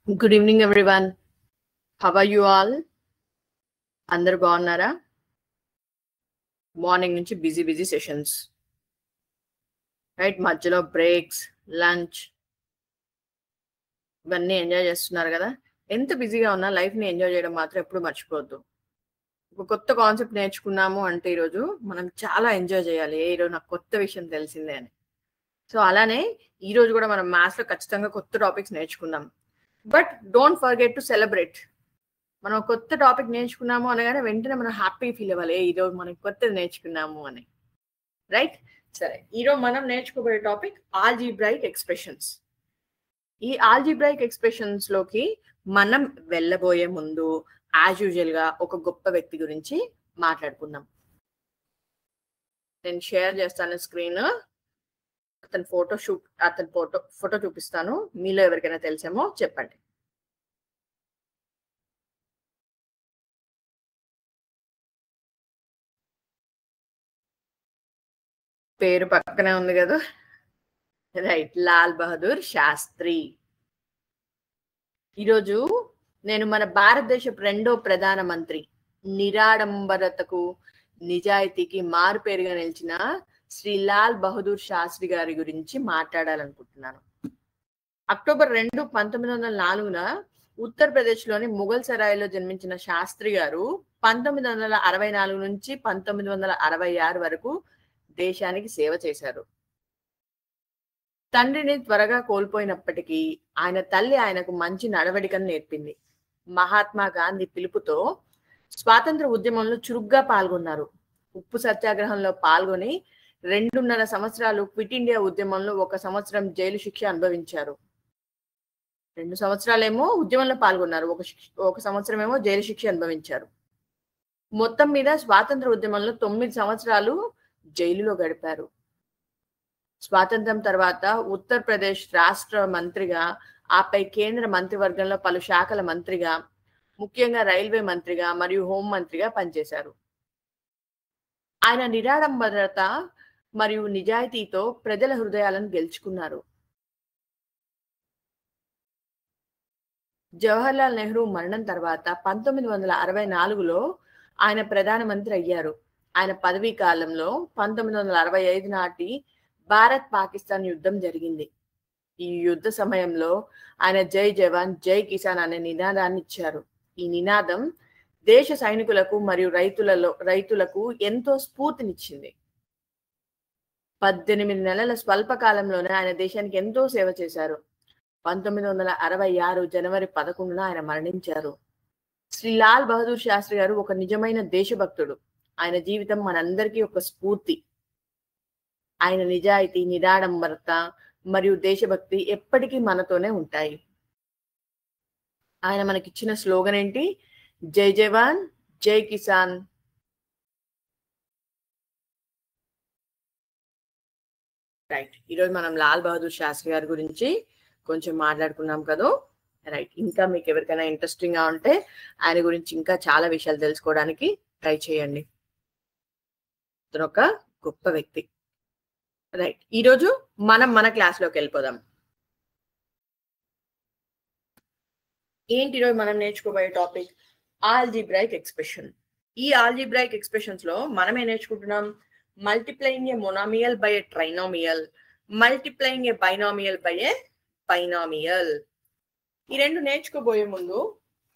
Good evening, everyone. How are you all? అందరు బాగున్నారా? Morning నుంచి బిజీ సెషన్స్, రైట్? మధ్యలో బ్రేక్స్, లంచ్ ఇవన్నీ ఎంజాయ్ చేస్తున్నారు కదా. ఎంత బిజీగా ఉన్నా లైఫ్ని ఎంజాయ్ చేయడం మాత్రం ఎప్పుడు మర్చిపోవద్దు. ఒక కొత్త కాన్సెప్ట్ నేర్చుకున్నాము అంటే ఈరోజు మనం చాలా ఎంజాయ్ చేయాలి. ఈరోజు నాకు కొత్త విషయం తెలిసిందే అని. సో అలానే ఈరోజు కూడా మనం మ్యాథ్స్లో ఖచ్చితంగా కొత్త టాపిక్స్ నేర్చుకుందాం. But don't forget to celebrate. మనం కొత్త టాపిక్ నేర్చుకున్నాము అనగానే వెంటనే మనం హ్యాపీ ఫీల్ అవ్వాలి, ఈరోజు మనం కొత్తది నేర్చుకున్నాము అని, రైట్? సరే, ఈరోజు మనం నేర్చుకోబోయే టాపిక్ ఆల్జీబ్రాయిక్ ఎక్స్ప్రెషన్స్. ఈ ఆల్జీబ్రాయిక్ ఎక్స్ప్రెషన్స్ లోకి మనం వెళ్ళబోయే ముందు యాజ్ యూజువల్ గా ఒక గొప్ప వ్యక్తి గురించి మాట్లాడుకుందాం. నేను షేర్ చేస్తాను స్క్రీన్. అతని ఫోటో చూపిస్తాను. మీలో ఎవరికైనా తెలిసేమో చెప్పండి. పేరు పక్కనే ఉంది కదా, రైట్? లాల్ బహదూర్ శాస్త్రి. ఈరోజు నేను మన భారతదేశపు రెండో ప్రధానమంత్రి, నిరాడంబరతకు నిజాయితీకి మారుపేరుగా నిలిచిన శ్రీ లాల్ బహదూర్ శాస్త్రి గారి గురించి మాట్లాడాలనుకుంటున్నాను. అక్టోబర్ 2, 1904 ఉత్తరప్రదేశ్ లోని ముఘల్ సరాయ్లో జన్మించిన శాస్త్రి గారు 1964 నుంచి 1966 వరకు దేశానికి సేవ చేశారు. తండ్రిని త్వరగా కోల్పోయినప్పటికీ ఆయన తల్లి ఆయనకు మంచి నడవడికను నేర్పింది. మహాత్మా గాంధీ పిలుపుతో స్వాతంత్ర ఉద్యమంలో చురుగ్గా పాల్గొన్నారు. ఉప్పు సత్యాగ్రహంలో పాల్గొని 2.5 సంవత్సరాలు క్విట్ ఇండియా ఉద్యమంలో 1 సంవత్సరం జైలు శిక్ష అనుభవించారు. 2 సంవత్సరాలేమో ఉద్యమంలో పాల్గొన్నారు, 1 సంవత్సరం ఏమో జైలు శిక్ష అనుభవించారు. మొత్తం మీద స్వాతంత్ర ఉద్యమంలో 9 సంవత్సరాలు జైలులో గడిపారు. స్వాతంత్రం తర్వాత ఉత్తరప్రదేశ్ రాష్ట్ర మంత్రిగా, ఆపై కేంద్ర మంత్రివర్గంలో పలు శాఖల మంత్రిగా, ముఖ్యంగా రైల్వే మంత్రిగా మరియు హోంమంత్రిగా పనిచేశారు. ఆయన నిరాడంబరత మరియు నిజాయితీతో ప్రజల హృదయాలను గెలుచుకున్నారు. జవహర్లాల్ నెహ్రూ మరణం తర్వాత 1964లో ఆయన ప్రధానమంత్రి అయ్యారు. ఆయన పదవీ కాలంలో 1965 నాటి భారత్ పాకిస్తాన్ యుద్ధం జరిగింది. ఈ యుద్ధ సమయంలో ఆయన జై జవాన్ జై కిసాన్ అనే నినాదాన్ని ఇచ్చారు. ఈ నినాదం దేశ సైనికులకు మరియు రైతులకు ఎంతో స్ఫూర్తినిచ్చింది. 18 నెలల స్వల్ప కాలంలోనే ఆయన దేశానికి ఎంతో సేవ చేశారు. 1966 జనవరి 11న ఆయన మరణించారు. శ్రీ లాల్ బహదూర్ శాస్త్రి గారు ఒక నిజమైన దేశభక్తుడు. ఆయన జీవితం మనందరికీ ఒక స్ఫూర్తి. ఆయన నిజాయితీ, నిరాడంబరత మరియు దేశభక్తి ఎప్పటికీ మనతోనే ఉంటాయి. ఆయన మనకిచ్చిన స్లోగన్ ఏంటి? జై జవాన్ జై కిసాన్. రైట్, ఈరోజు మనం లాల్ బహదూర్ శాస్త్రి గారి గురించి కొంచెం మాట్లాడుకున్నాం కదా, రైట్? ఇంకా మీకు ఎవరికైనా ఇంట్రెస్టింగ్ గా ఉంటే ఆయన గురించి ఇంకా చాలా విషయాలు తెలుసుకోవడానికి ట్రై చేయండి. అతను ఒక గొప్ప వ్యక్తి, రైట్? ఈరోజు మనం మన క్లాస్లోకి వెళ్ళిపోదాం. ఏంటి ఈరోజు మనం నేర్చుకోబోయే టాపిక్? Algebraic expression. ఈ ఆల్జీబ్రాయిక్ ఎక్స్ప్రెషన్స్ లో మనం ఏం నేర్చుకుంటున్నాం? Multiplying a monomial by a trinomial, multiplying a binomial by a binomial. ఈ రెండు నేర్చుకోబోయే ముందు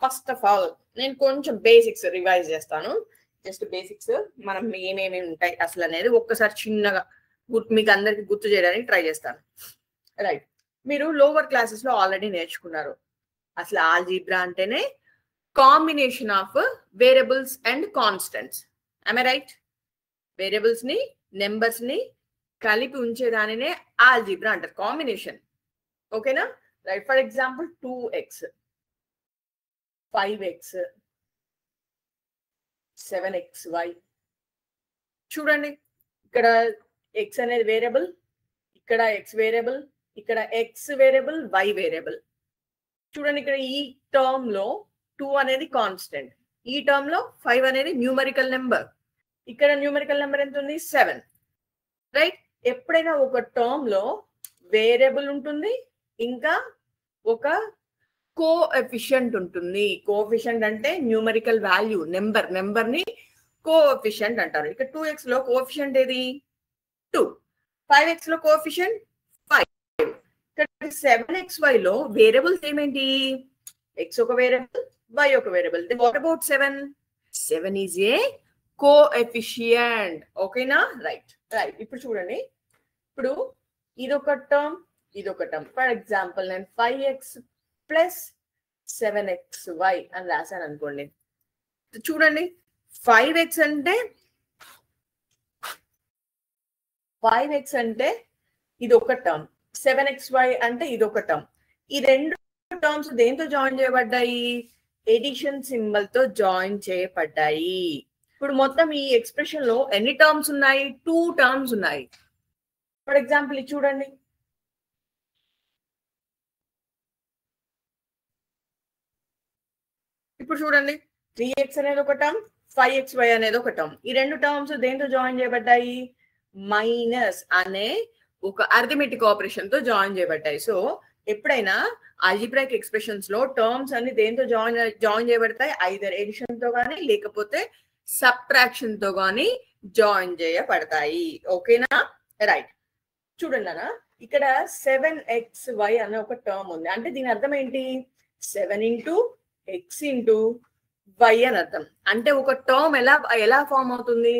ఫస్ట్ ఆఫ్ ఆల్ నేను కొంచెం బేసిక్స్ రివైజ్ చేస్తాను. జస్ట్ బేసిక్స్ మనం ఏమేమి ఉంటాయి అసలు అనేది ఒక్కసారి చిన్నగా మీకు అందరికి గుర్తు చేయడానికి ట్రై చేస్తాను, రైట్? మీరు లోవర్ క్లాసెస్ లో ఆల్రెడీ నేర్చుకున్నారు. అసలు ఆల్జీబ్రా అంటేనే combination of variables and constants. I right? Variables ని, నెంబర్స్ ని కలిపి ఉంచేదానినే ఆల్జీబ్రా అంటారు, కాంబినేషన్. ఓకేనా? Right. For example 2x, 5x, 7xy. చూడండి, ఇక్కడ x అనేది వేరియబుల్, ఇక్కడ x వేరియబుల్, ఇక్కడ x వేరియబుల్, y వేరియబుల్. చూడండి, ఇక్కడ ఈ టర్మ్ లో 2 అనేది కాన్స్టెంట్, ఈ టర్మ్ లో 5 అనేది న్యూమరికల్ నెంబర్, ఇక్కడ న్యూమరికల్ నెంబర్ ఎంత ఉంది? 7, రైట్? ఎప్పుడైనా ఒక టర్మ్ లో వేరియబుల్ ఉంటుంది, ఇంకా ఒక కోఎఫిషియంట్ ఉంటుంది. కోఎఫిషియంట్ అంటే న్యూమరికల్ వాల్యూ, నెంబర్ ని కోఎఫిషియంట్ అంటారు. ఇక్కడ 2x లో కోఎఫిషియంట్ ఏది 2, 5x లో కోఎఫిషియంట్ 5. ఇక్కడ 7xy లో వేరియబుల్స్ ఏమేంటి? x ఒక వేరియబుల్, y ఒక variable. What about 7? 7 is a coefficient. ఓకేనా? రైట్. ఇప్పుడు చూడండి, ఇప్పుడు ఇదొక టర్మ్, ఇదొక టర్మ్. ఫర్ ఎగ్జాంపుల్ నేను 5x ప్లస్ 7xy అని రాశాను అనుకోండి. చూడండి, 5x అంటే ఇది ఒక టర్మ్, 7xy అంటే ఇది ఒక టర్మ్. ఈ రెండు టర్మ్స్ దేంతో జాయిన్ చేయబడ్డాయి? ఎడిషన్ సింబల్ తో జాయిన్ చేయబడ్డాయి. ఇప్పుడు మొత్తం ఈ ఎక్స్ప్రెషన్ లో ఎన్ని టర్మ్స్ ఉన్నాయి? 2 టర్మ్స్ ఉన్నాయి. ఫర్ ఎగ్జాంపుల్ ఇది చూడండి, ఇప్పుడు చూడండి 3x అనేది ఒక టర్మ్, 5xy అనేది ఒక టర్మ్. ఈ రెండు టర్మ్స్ దేంతో జాయిన్ చేయబడ్డాయి? మైనస్ అనే ఒక అర్థమెటిక్ ఆపరేషన్ తో జాయిన్ చేయబడ్డాయి. సో ఎప్పుడైనా ఆల్జీబ్రాయిక్ ఎక్స్ప్రెషన్స్ లో టర్మ్స్ అన్ని దేంతో జాయిన్ చేయబడతాయి? ఐదర్ ఎడిషన్ తో కానీ లేకపోతే సబ్ట్రాక్షన్ తో కానీ జాయిన్ చేయబడతాయి. ఓకేనా? రైట్. చూడండి అన్న, ఇక్కడ 7xy అనే ఒక టర్మ్ ఉంది. అంటే దీని అర్థం ఏంటి? 7 ఇంటూ x ఇంటూ y అని అర్థం. అంటే ఒక టర్మ్ ఎలా ఫామ్ అవుతుంది?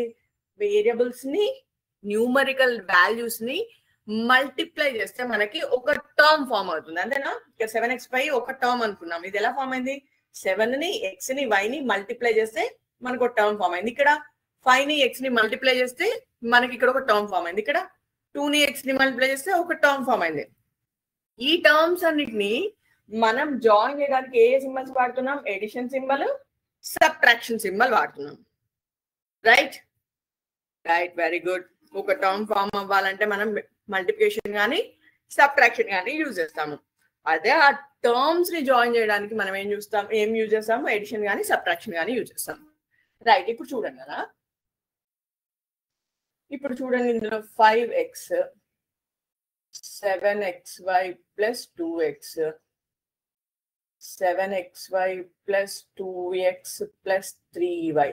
వేరియబుల్స్ ని, న్యూమరికల్ వాల్యూస్ ని మల్టిప్లై చేస్తే మనకి ఒక టర్మ్ ఫామ్ అవుతుంది. అంతేనా? ఇక్కడ 7xy ఒక టర్మ్ అనుకున్నాం. ఇది ఎలా ఫామ్ అయింది? 7 ని, x ని, y ని మల్టిప్లై చేస్తే మనకు ఒక టర్మ్ ఫామ్ అయింది. ఇక్కడ 5 ని, x ని మల్టిప్లై చేస్తే మనకి ఇక్కడ ఒక టర్మ్ ఫామ్ అయింది. ఇక్కడ 2 ని, x ని మల్టిప్లై చేస్తే ఒక టర్మ్ ఫామ్ అయింది. ఈ టర్మ్స్ అన్నిటిని మనం జాయిన్ చేయడానికి ఏ సింబల్స్ వాడుతున్నాం? ఎడిషన్ సింబల్, సబ్ట్రాక్షన్ సింబల్ వాడుతున్నాం. రైట్. Very good. ఒక టర్మ్ ఫామ్ అవ్వాలంటే మనం మల్టిప్లికేషన్ కానీ సబ్ట్రాక్షన్ కానీ యూజ్ చేస్తాము. అదే ఆ టర్మ్స్ ని జాయిన్ చేయడానికి మనం ఏం యూజ్ చేస్తాము? ఎడిషన్ కానీ సబ్ట్రాక్షన్ కానీ యూజ్ చేస్తాము. రైట్. ఇప్పుడు చూడండి కదా, ఇప్పుడు చూడండి, ఇందులో 5x, 7xy plus 2x, 7xy plus 2x plus 3y.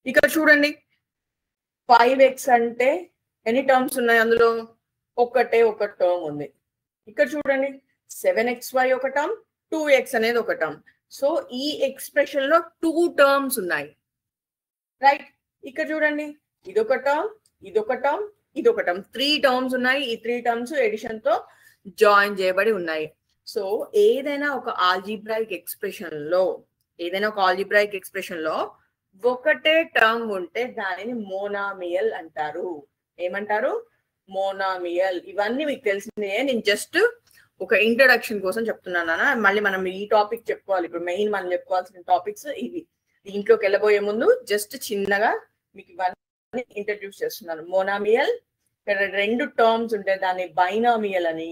ఇక్కడ చూడండి, 5x అంటే ఎన్ని టర్మ్స్ ఉన్నాయి? అందులో ఒకటే ఒక టర్మ్ ఉంది. ఇక్కడ చూడండి, 7xy ఒక టర్మ్, 2x అనేది ఒక టర్మ్. సో ఈ ఎక్స్ప్రెషన్ లో 2 టర్మ్స్ ఉన్నాయి. రైట్. ఇక్కడ చూడండి, ఇదొక టర్మ్, ఇదొక టర్మ్, ఇదొక టర్మ్. 3 టర్మ్స్ ఉన్నాయి. ఈ 3 టర్మ్స్ ఎడిషన్ తో జాయిన్ చేయబడి ఉన్నాయి. సో ఏదైనా ఒక ఆల్జీబ్రాయిక్ ఎక్స్ప్రెషన్ లో ఒకటే టర్మ్ ఉంటే దానిని మోనామియల్ అంటారు. ఏమంటారు? మోనామియల్. ఇవన్నీ మీకు తెలిసిందే. నేను జస్ట్ ఒక ఇంట్రడక్షన్ కోసం చెప్తున్నాను. మళ్ళీ మనం ఈ టాపిక్ చెప్పుకోవాలి. ఇప్పుడు మెయిన్ మనం చెప్పుకోవాల్సిన టాపిక్స్ ఇవి. దీంట్లోకి వెళ్ళబోయే ముందు జస్ట్ చిన్నగా మీకు ఇవన్నీ ఇంట్రడ్యూస్ చేస్తున్నాను. మోనామియల్, ఇక్కడ 2 టర్మ్స్ ఉంటాయి, దాన్ని బైనామియల్ అని.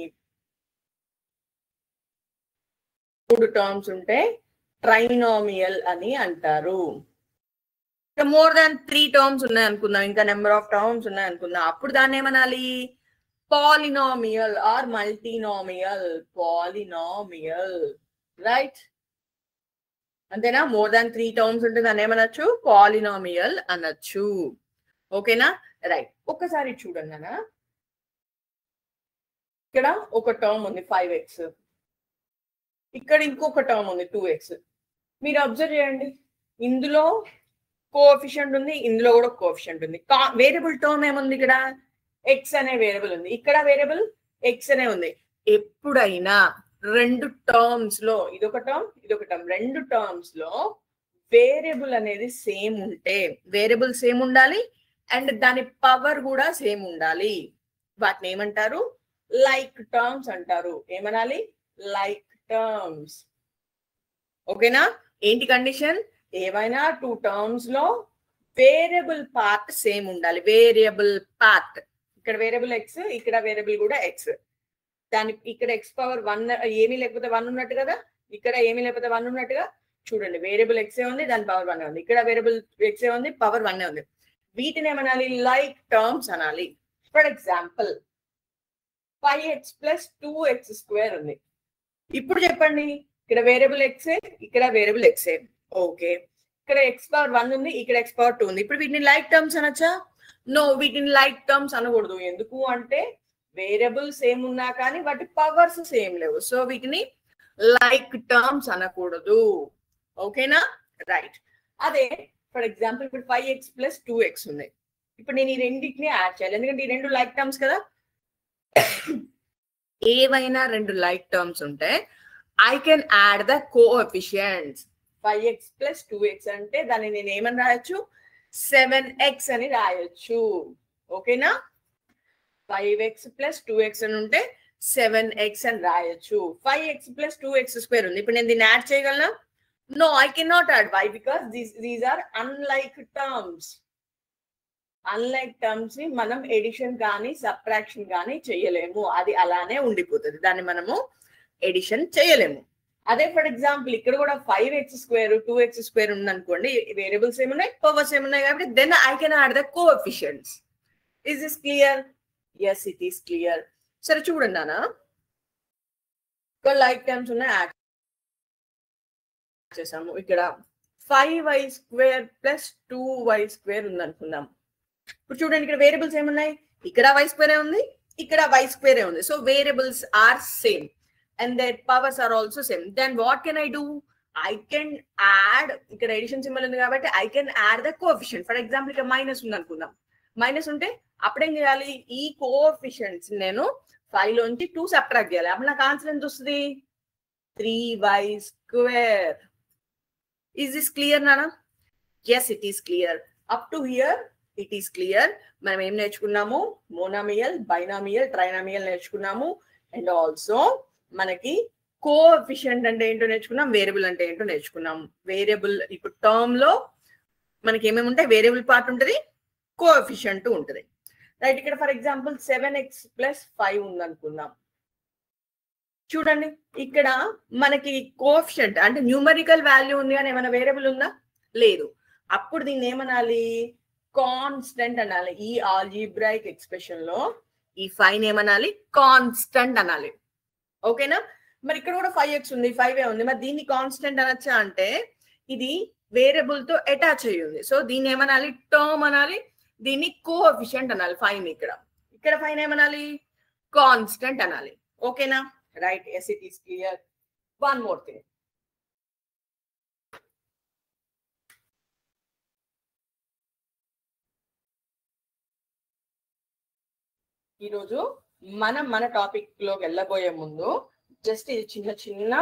3 టర్మ్స్ ఉంటే ట్రైనామియల్ అని అంటారు. మోర్ దాన్ 3 టర్మ్స్ ఉన్నాయి అనుకుందాం, ఇంకా నెంబర్ ఆఫ్ టర్మ్స్ ఉన్నాయి అనుకుందాం, అప్పుడు దాన్ని ఏమనాలి? Polynomial or multinomial. Polynomial. Right. అంతేనా? మోర్ దాన్ 3 టర్మ్స్ ఉంటే దాన్ని ఏమనొచ్చు? పాలినామియల్ అనొచ్చు. ఓకేనా? రైట్. ఒక్కసారి చూడండి అన్న, ఇక్కడ ఒక టర్మ్ ఉంది 5x, ఇక్కడ ఇంకొక టర్మ్ ఉంది 2x. మీరు అబ్జర్వ్ చేయండి, ఇందులో కోఎఫిషియంట్ ఉంది, ఇందులో కూడా కోఎఫిషియంట్ ఉంది. వేరియబుల్ టర్మ్ ఏముంది? ఇక్కడ x అనే వేరియబుల్ ఉంది, ఇక్కడ వేరియబుల్ x అనే ఉంది. ఎప్పుడైనా 2 టర్మ్స్ లో, ఇదొక టర్మ్, ఇదొక టర్మ్, 2 టర్మ్స్ లో వేరియబుల్ అనేది సేమ్ ఉంటే, వేరియబుల్ సేమ్ ఉండాలి అండ్ దాని పవర్ కూడా సేమ్ ఉండాలి. వాటిని ఏమంటారు? లైక్ టర్మ్స్ అంటారు. ఏమనాలి? Like terms. ఓకేనా? ఏంటి కండిషన్? ఏమైనా 2 టర్మ్స్ లో వేరియబుల్ పార్ట్ సేమ్ ఉండాలి. వేరియబుల్ పార్ట్, ఇక్కడ వేరియబుల్ x, ఇక్కడ వేరియబుల్ కూడా x. దాని ఇక్కడ x పవర్ 1 ఏమీ లేకపోతే 1 ఉన్నట్టు కదా, ఇక్కడ ఏమీ లేకపోతే 1 ఉన్నట్టుగా. చూడండి, వేరియబుల్ x ఉంది, దాని పవర్ 1 ఉంది. ఇక్కడ వేరియబుల్ x ఉంది, పవర్ 1 ఉంది. వీటిని ఏమనాలి? లైక్ టర్మ్స్ అనాలి. For example 5x plus 2x square ఉంది. ఇప్పుడు చెప్పండి, ఇక్కడ వేరియబుల్ ఎక్సే, ఇక్కడ వేరియబుల్ ఎక్సే. ఓకే, ఇక్కడ ఎక్స్ పవర్ 1 ఉంది, ఇక్కడ ఎక్స్ పవర్ 2 ఉంది. ఇప్పుడు వీటిని లైక్ టర్మ్స్ అనొచ్చా? నో, వీటిని లైక్ టర్మ్స్ అనకూడదు. ఎందుకు అంటే వేరియబుల్ సేమ్ ఉన్నా కానీ వాటి పవర్స్ సేమ్ లేవు. సో వీటిని లైక్ టర్మ్స్ అనకూడదు. ఓకేనా? రైట్. అదే ఫర్ ఎగ్జాంపుల్ ఇప్పుడు 5x + 2x ఉంది. ఇప్పుడు నేను ఈ రెండింటిని యాడ్ చేయాలి, ఎందుకంటే ఈ రెండు లైక్ టర్మ్స్ కదా. ఏవైనా రెండు లైక్ టర్మ్స్ ఉంటే I can add the coefficients. 5x + 2x అంటే దాన్ని నేను ఏమని రాయొచ్చు? 7x అని రాయొచ్చు. ఓకేనా? 5x + 2x అని ఉంటే 7x అని రాయొచ్చు. 5x + 2x² ఉంది. ఇప్పుడు నేను దీన్ని యాడ్ చేయగలనా? No, I can not add. Why? Because these are unlike terms. Unlike terms ని మనం ఎడిషన్ కానీ సబ్ట్రాక్షన్ కానీ చేయలేము. అది అలానే ఉండిపోతుంది, దాన్ని మనము ఎడిషన్ చేయలేము. అదే ఫర్ ఎగ్జాంపుల్ ఇక్కడ కూడా 5x², 2x² ఉంది అనుకోండి, వేరియబుల్స్ ఏమున్నాయి, పవర్స్ ఏమున్నాయి కాబట్టి then I can add the coefficients. Is this clear? Yes, it is clear. సరే చూడండి నాన్న, లైక్ టర్మ్స్ ఉన్నాయి, యాడ్ చేసాము. ఇక్కడ 5y² + 2y² ఉంది అనుకుందాం. ఇప్పుడు చూడండి, ఇక్కడ వేరియబుల్స్ ఏమున్నాయి, ఇక్కడ y² ఉంది, ఇక్కడ y² ఉంది. So variables are same and their powers are also same. Then what can I do? I can add, ఇక్కడ ఎడిషన్ సింబల్ ఉంది కాబట్టి I can add the coefficient. For example ఇక్కడ మైనస్ ఉంది అనుకుందాం. మైనస్ ఉంటే అప్పుడేం చేయాలి? ఈ కోఎఫిషియంట్స్ నేను 5 లోంచి 2 సబ్ట్రాక్ట్ చేయాలి. అప్పుడు నాకు ఆన్సర్ ఎంత వస్తుంది? 3y². Is this clear నానా? Yes, it is clear. Up to here it is clear. మనం ఏం నేర్చుకున్నాము? మోనామియల్, బైనామియల్, ట్రైనామియల్ నేర్చుకున్నాము. అండ్ ఆల్సో మనకి కోఎఫిషియంట్ అంటే ఏంటో నేర్చుకున్నాం, వేరియబుల్ అంటే ఏంటో నేర్చుకున్నాం. వేరియబుల్ ఇప్పుడు టర్మ్ లో మనకి ఏమేమి ఉంటాయి? వేరియబుల్ పార్ట్ ఉంటుంది, కోఎఫిషియంట్ ఉంటుంది. రైట్. ఇక్కడ ఫర్ ఎగ్జాంపుల్ 7x + 5 ఉంది అనుకుందాం. చూడండి, ఇక్కడ మనకి కోఎఫిషియంట్ అంటే న్యూమరికల్ వాల్యూ ఉంది కానీ ఏమైనా వేరియబుల్ ఉందా? లేదు. అప్పుడు దీన్ని ఏమనాలి? కాన్స్టెంట్ అనాలి. ఈ ఆల్జీబ్రాయిక్ ఎక్స్ప్రెషన్ లో ఈ 5 ఏమనాలి? కాన్స్టెంట్ అనాలి. ఓకేనా? మరి ఇక్కడ కూడా 5x ఉంది, 5 ఉంది, మరి దీన్ని కాన్స్టెంట్ అనొచ్చా అంటే ఇది వేరియబుల్ తో అటాచ్ అయ్యి ఉంది. సో దీన్ని ఏమనాలి? టర్మ్ అనాలి. దీన్ని కోఎఫిషియంట్ అనాలి. 5 ఇక్కడ 5 ఏమనాలి? కాన్స్టెంట్ అనాలి. ఓకేనా? Right. Yes, it is clear. One more thing, ఈరోజు మన టాపిక్ లోకి వెళ్ళబోయే ముందు జస్ట్ ఇది చిన్న చిన్న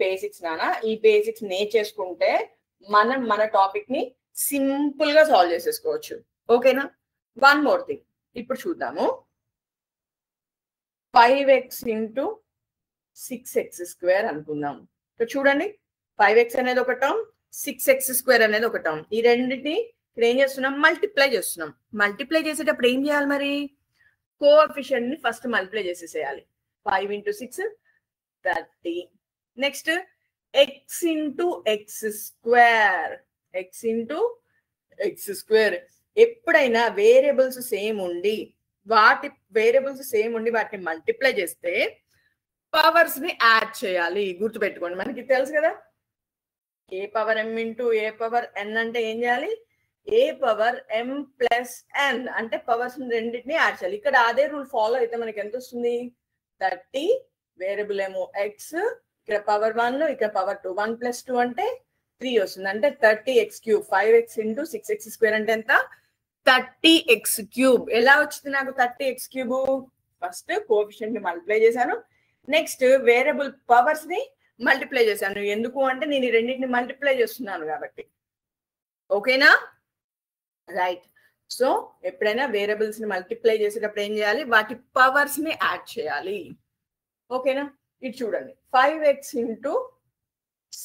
బేసిక్స్ నానా. ఈ బేసిక్స్ నేర్చేసుకుంటే మన టాపిక్ ని సింపుల్ గా సాల్వ్ చేసేసుకోవచ్చు. ఓకేనా? వన్ మోర్ థింగ్, ఇప్పుడు చూద్దాము. 5x × 6x² అనుకుందాం. చూడండి, 5x అనేది ఒక టర్మ్, 6x² అనేది ఒక టర్మ్. ఈ రెండింటిని ఇక్కడ ఏం చేస్తున్నాం? మల్టిప్లై చేస్తున్నాం. మల్టిప్లై చేసేటప్పుడు ఏం చేయాలి? మరి కోఎఫిషియంట్ ని ఫస్ట్ మల్టిప్లై చేసేసేయాలి. 5 × 6 30. Next x × x². x × x². ఎప్పుడైనా వేరియబుల్స్ సేమ్ ఉండి వాటిని మల్టిప్లై చేస్తే పవర్స్ ని యాడ్ చేయాలి. గుర్తుపెట్టుకోండి, మనకి తెలుసు కదా, a power m × a power n అంటే ఏం చేయాలి? a పవర్ m + n అంటే పవర్స్ రెండింటిని యాడ్ చేయాలి. ఇక్కడ అదే రూల్ ఫాలో అయితే మనకి ఎంత వస్తుంది? 30. వేరియబుల్ ఏమో x, ఇక్కడ పవర్ 1, ఇక్కడ పవర్ 2. 1 + 2 అంటే 3 వస్తుంది. అంటే 30x³. 5x × 6x² అంటే ఎంత? 30x³. ఎలా వచ్చింది నాకు 30x³? ఫస్ట్ కోఎఫిషియంట్ ని మల్టిప్లై చేశాను, నెక్స్ట్ వేరియబుల్ పవర్స్ ని మల్టిప్లై చేశాను. ఎందుకు అంటే నేను ఈ రెండింటిని మల్టిప్లై చేస్తున్నాను కాబట్టి. ఓకేనా? రైట్. సో ఎప్పుడైనా వేరియబుల్స్ ని మల్టిప్లై చేసేటప్పుడు ఏం చేయాలి? వాటి పవర్స్ ని యాడ్ చేయాలి. ఓకేనా? ఇది చూడండి, 5x ×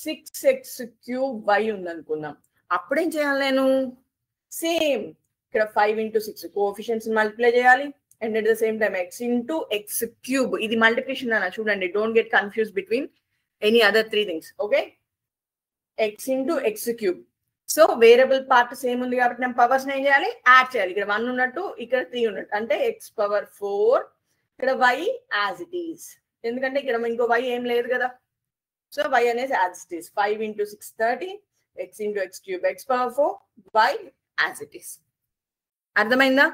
6x³ ఉంది అనుకుందాం. అప్పుడేం చేయాలి? నేను సేమ్ ఇక్కడ 5 × 6 కోఎఫిషియంట్స్ మల్టిప్లై చేయాలి and at the same time x × x³. ఇది మల్టిప్లికేషన్ అన్న. చూడండి, don't get confuse between any other 3 things. Okay, x × x³. So variable part same ఉంది కాబట్టి నేను పవర్స్ ఏం చేయాలి? యాడ్ చేయాలి. ఇక్కడ 1 ఉన్నట్టు, ఇక్కడ 3 ఉన్నట్టు, అంటే x పవర్ 4, ఇక్కడ y యాజ్ ఇట్ ఈస్. ఎందుకంటే ఇక్కడ ఇంకో y ఏం లేదు కదా. సో y అనేది as it is 5 into 6 30 x into x cube x power 4 y as it is. అర్థమైందా?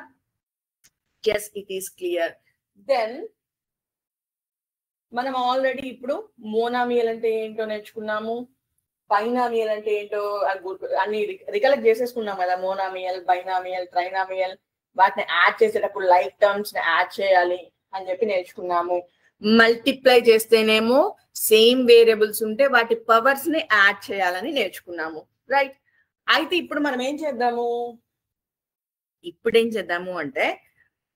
yes it is clear. then మనం ఆల్రెడీ ఇప్పుడు మోనామియల్ అంటే ఏంటో నేర్చుకున్నాము, బైనామియల్ అంటే ఏంటో అన్ని రికలెక్ట్ చేసేసుకున్నాం కదా. మోనామియల్, బైనామియల్, ట్రైనామియల్, వాటిని యాడ్ చేసేటప్పుడు లైక్ టర్మ్స్ ని యాడ్ చేయాలి అని చెప్పి నేర్చుకున్నాము. మల్టిప్లై చేస్తేనేమో సేమ్ వేరియబుల్స్ ఉంటే వాటి పవర్స్ ని యాడ్ చేయాలని నేర్చుకున్నాము, రైట్. అయితే ఇప్పుడు మనం ఏం చేద్దాము అంటే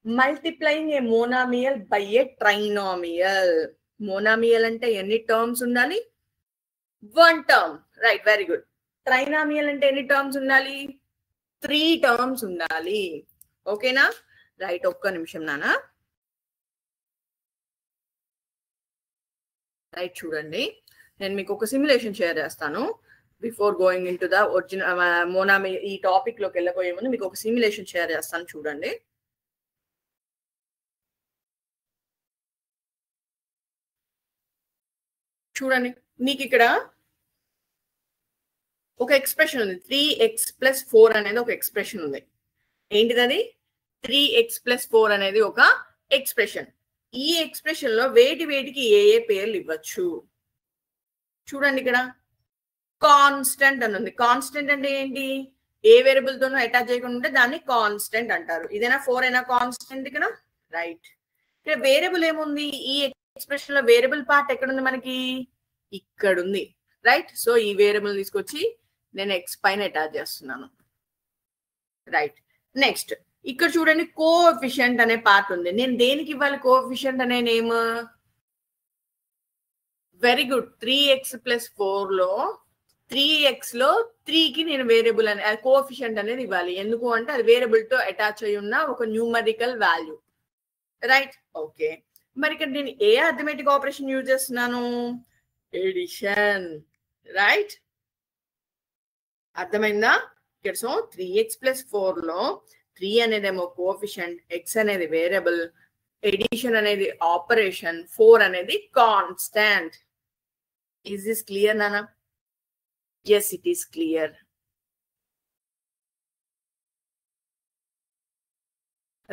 multiplying A monomial by a trinomial. Monomial అంటే ఎన్ని టర్మ్స్ ఉండాలి? 1 term, right, very good. Trinomial అంటే ఎన్ని టర్మ్స్ ఉండాలి? 3 టర్మ్స్ ఉండాలి. ఓకేనా? రైట్, ఒక్క నిమిషం నాన్న. రైట్, చూడండి, నేను మీకు ఒక సిమ్యులేషన్ షేర్ చేస్తాను. Before going in to the original monomial ఈ టాపిక్ లోకి వెళ్ళబోయే ముందు మీకు ఒక సిమ్యులేషన్ షేర్ చేస్తాను, చూడండి. చూడండి, మీకు ఇక్కడ ఒక ఎక్స్ప్రెషన్ ఉంది, 3x + 4 అనేది ఒక ఎక్స్ప్రెషన్ ఉంది. ఏంటిది? 3x + 4 అనేది ఒక ఎక్స్ప్రెషన్. ఈ ఎక్స్ప్రెషన్ లో వేటికి ఏ పేర్లు ఇవ్వచ్చు? చూడండి, ఇక్కడ కాన్స్టెంట్ అని ఉంది. కాన్స్టెంట్ అంటే ఏంటి? ఏ వేరియబుల్ తోనూ అటాచ్ చేయకుండా ఉంటే దాన్ని కాన్స్టెంట్ అంటారు. ఇదేనా 4 అయినా కాన్స్టెంట్ ఇక్కడ, రైట్. ఇక్కడ వేరియబుల్ ఏముంది? ఈ ఎక్స్ప్రెషన్ లో వేరియబుల్ పార్ట్ ఎక్కడుంది మనకి? ఇక్కడ ఉంది, రైట్. సో ఈ వేరియబుల్ తీసుకొచ్చి నేను ఎక్స్ పైన అటాచ్ చేస్తున్నాను, రైట్. నెక్స్ట్ ఇక్కడ చూడండి, కోఎఫిషియంట్ అనే పార్ట్ ఉంది. నేను దేనికి ఇవ్వాలి కోఎఫిషియంట్ అనే నేమ్? వెరీ గుడ్, 3x + 4 లో 3x లో 3కి నేను వేరియబుల్ అనే కోఎఫిషియంట్ అనేది ఇవ్వాలి. ఎందుకు అంటే అది వేరియబుల్ తో అటాచ్ అయి ఉన్న ఒక న్యూమరికల్ వాల్యూ, రైట్. ఓకే, మరి ఇక్కడ నేను ఏ అర్థమెటిక్ ఆపరేషన్ యూజ్ చేస్తున్నాను? Addition, right. అర్థమైందా? ఇక్కడ సో 3x + 4 లో 3 అనేదేమో కోఎఫిషియంట్, x అనేది వేరియబుల్, ఎడిషన్ అనేది ఆపరేషన్, 4 అనేది కాన్స్టాంట్. ఈజ్ దిస్ క్లియర్ నానా? yes it is clear.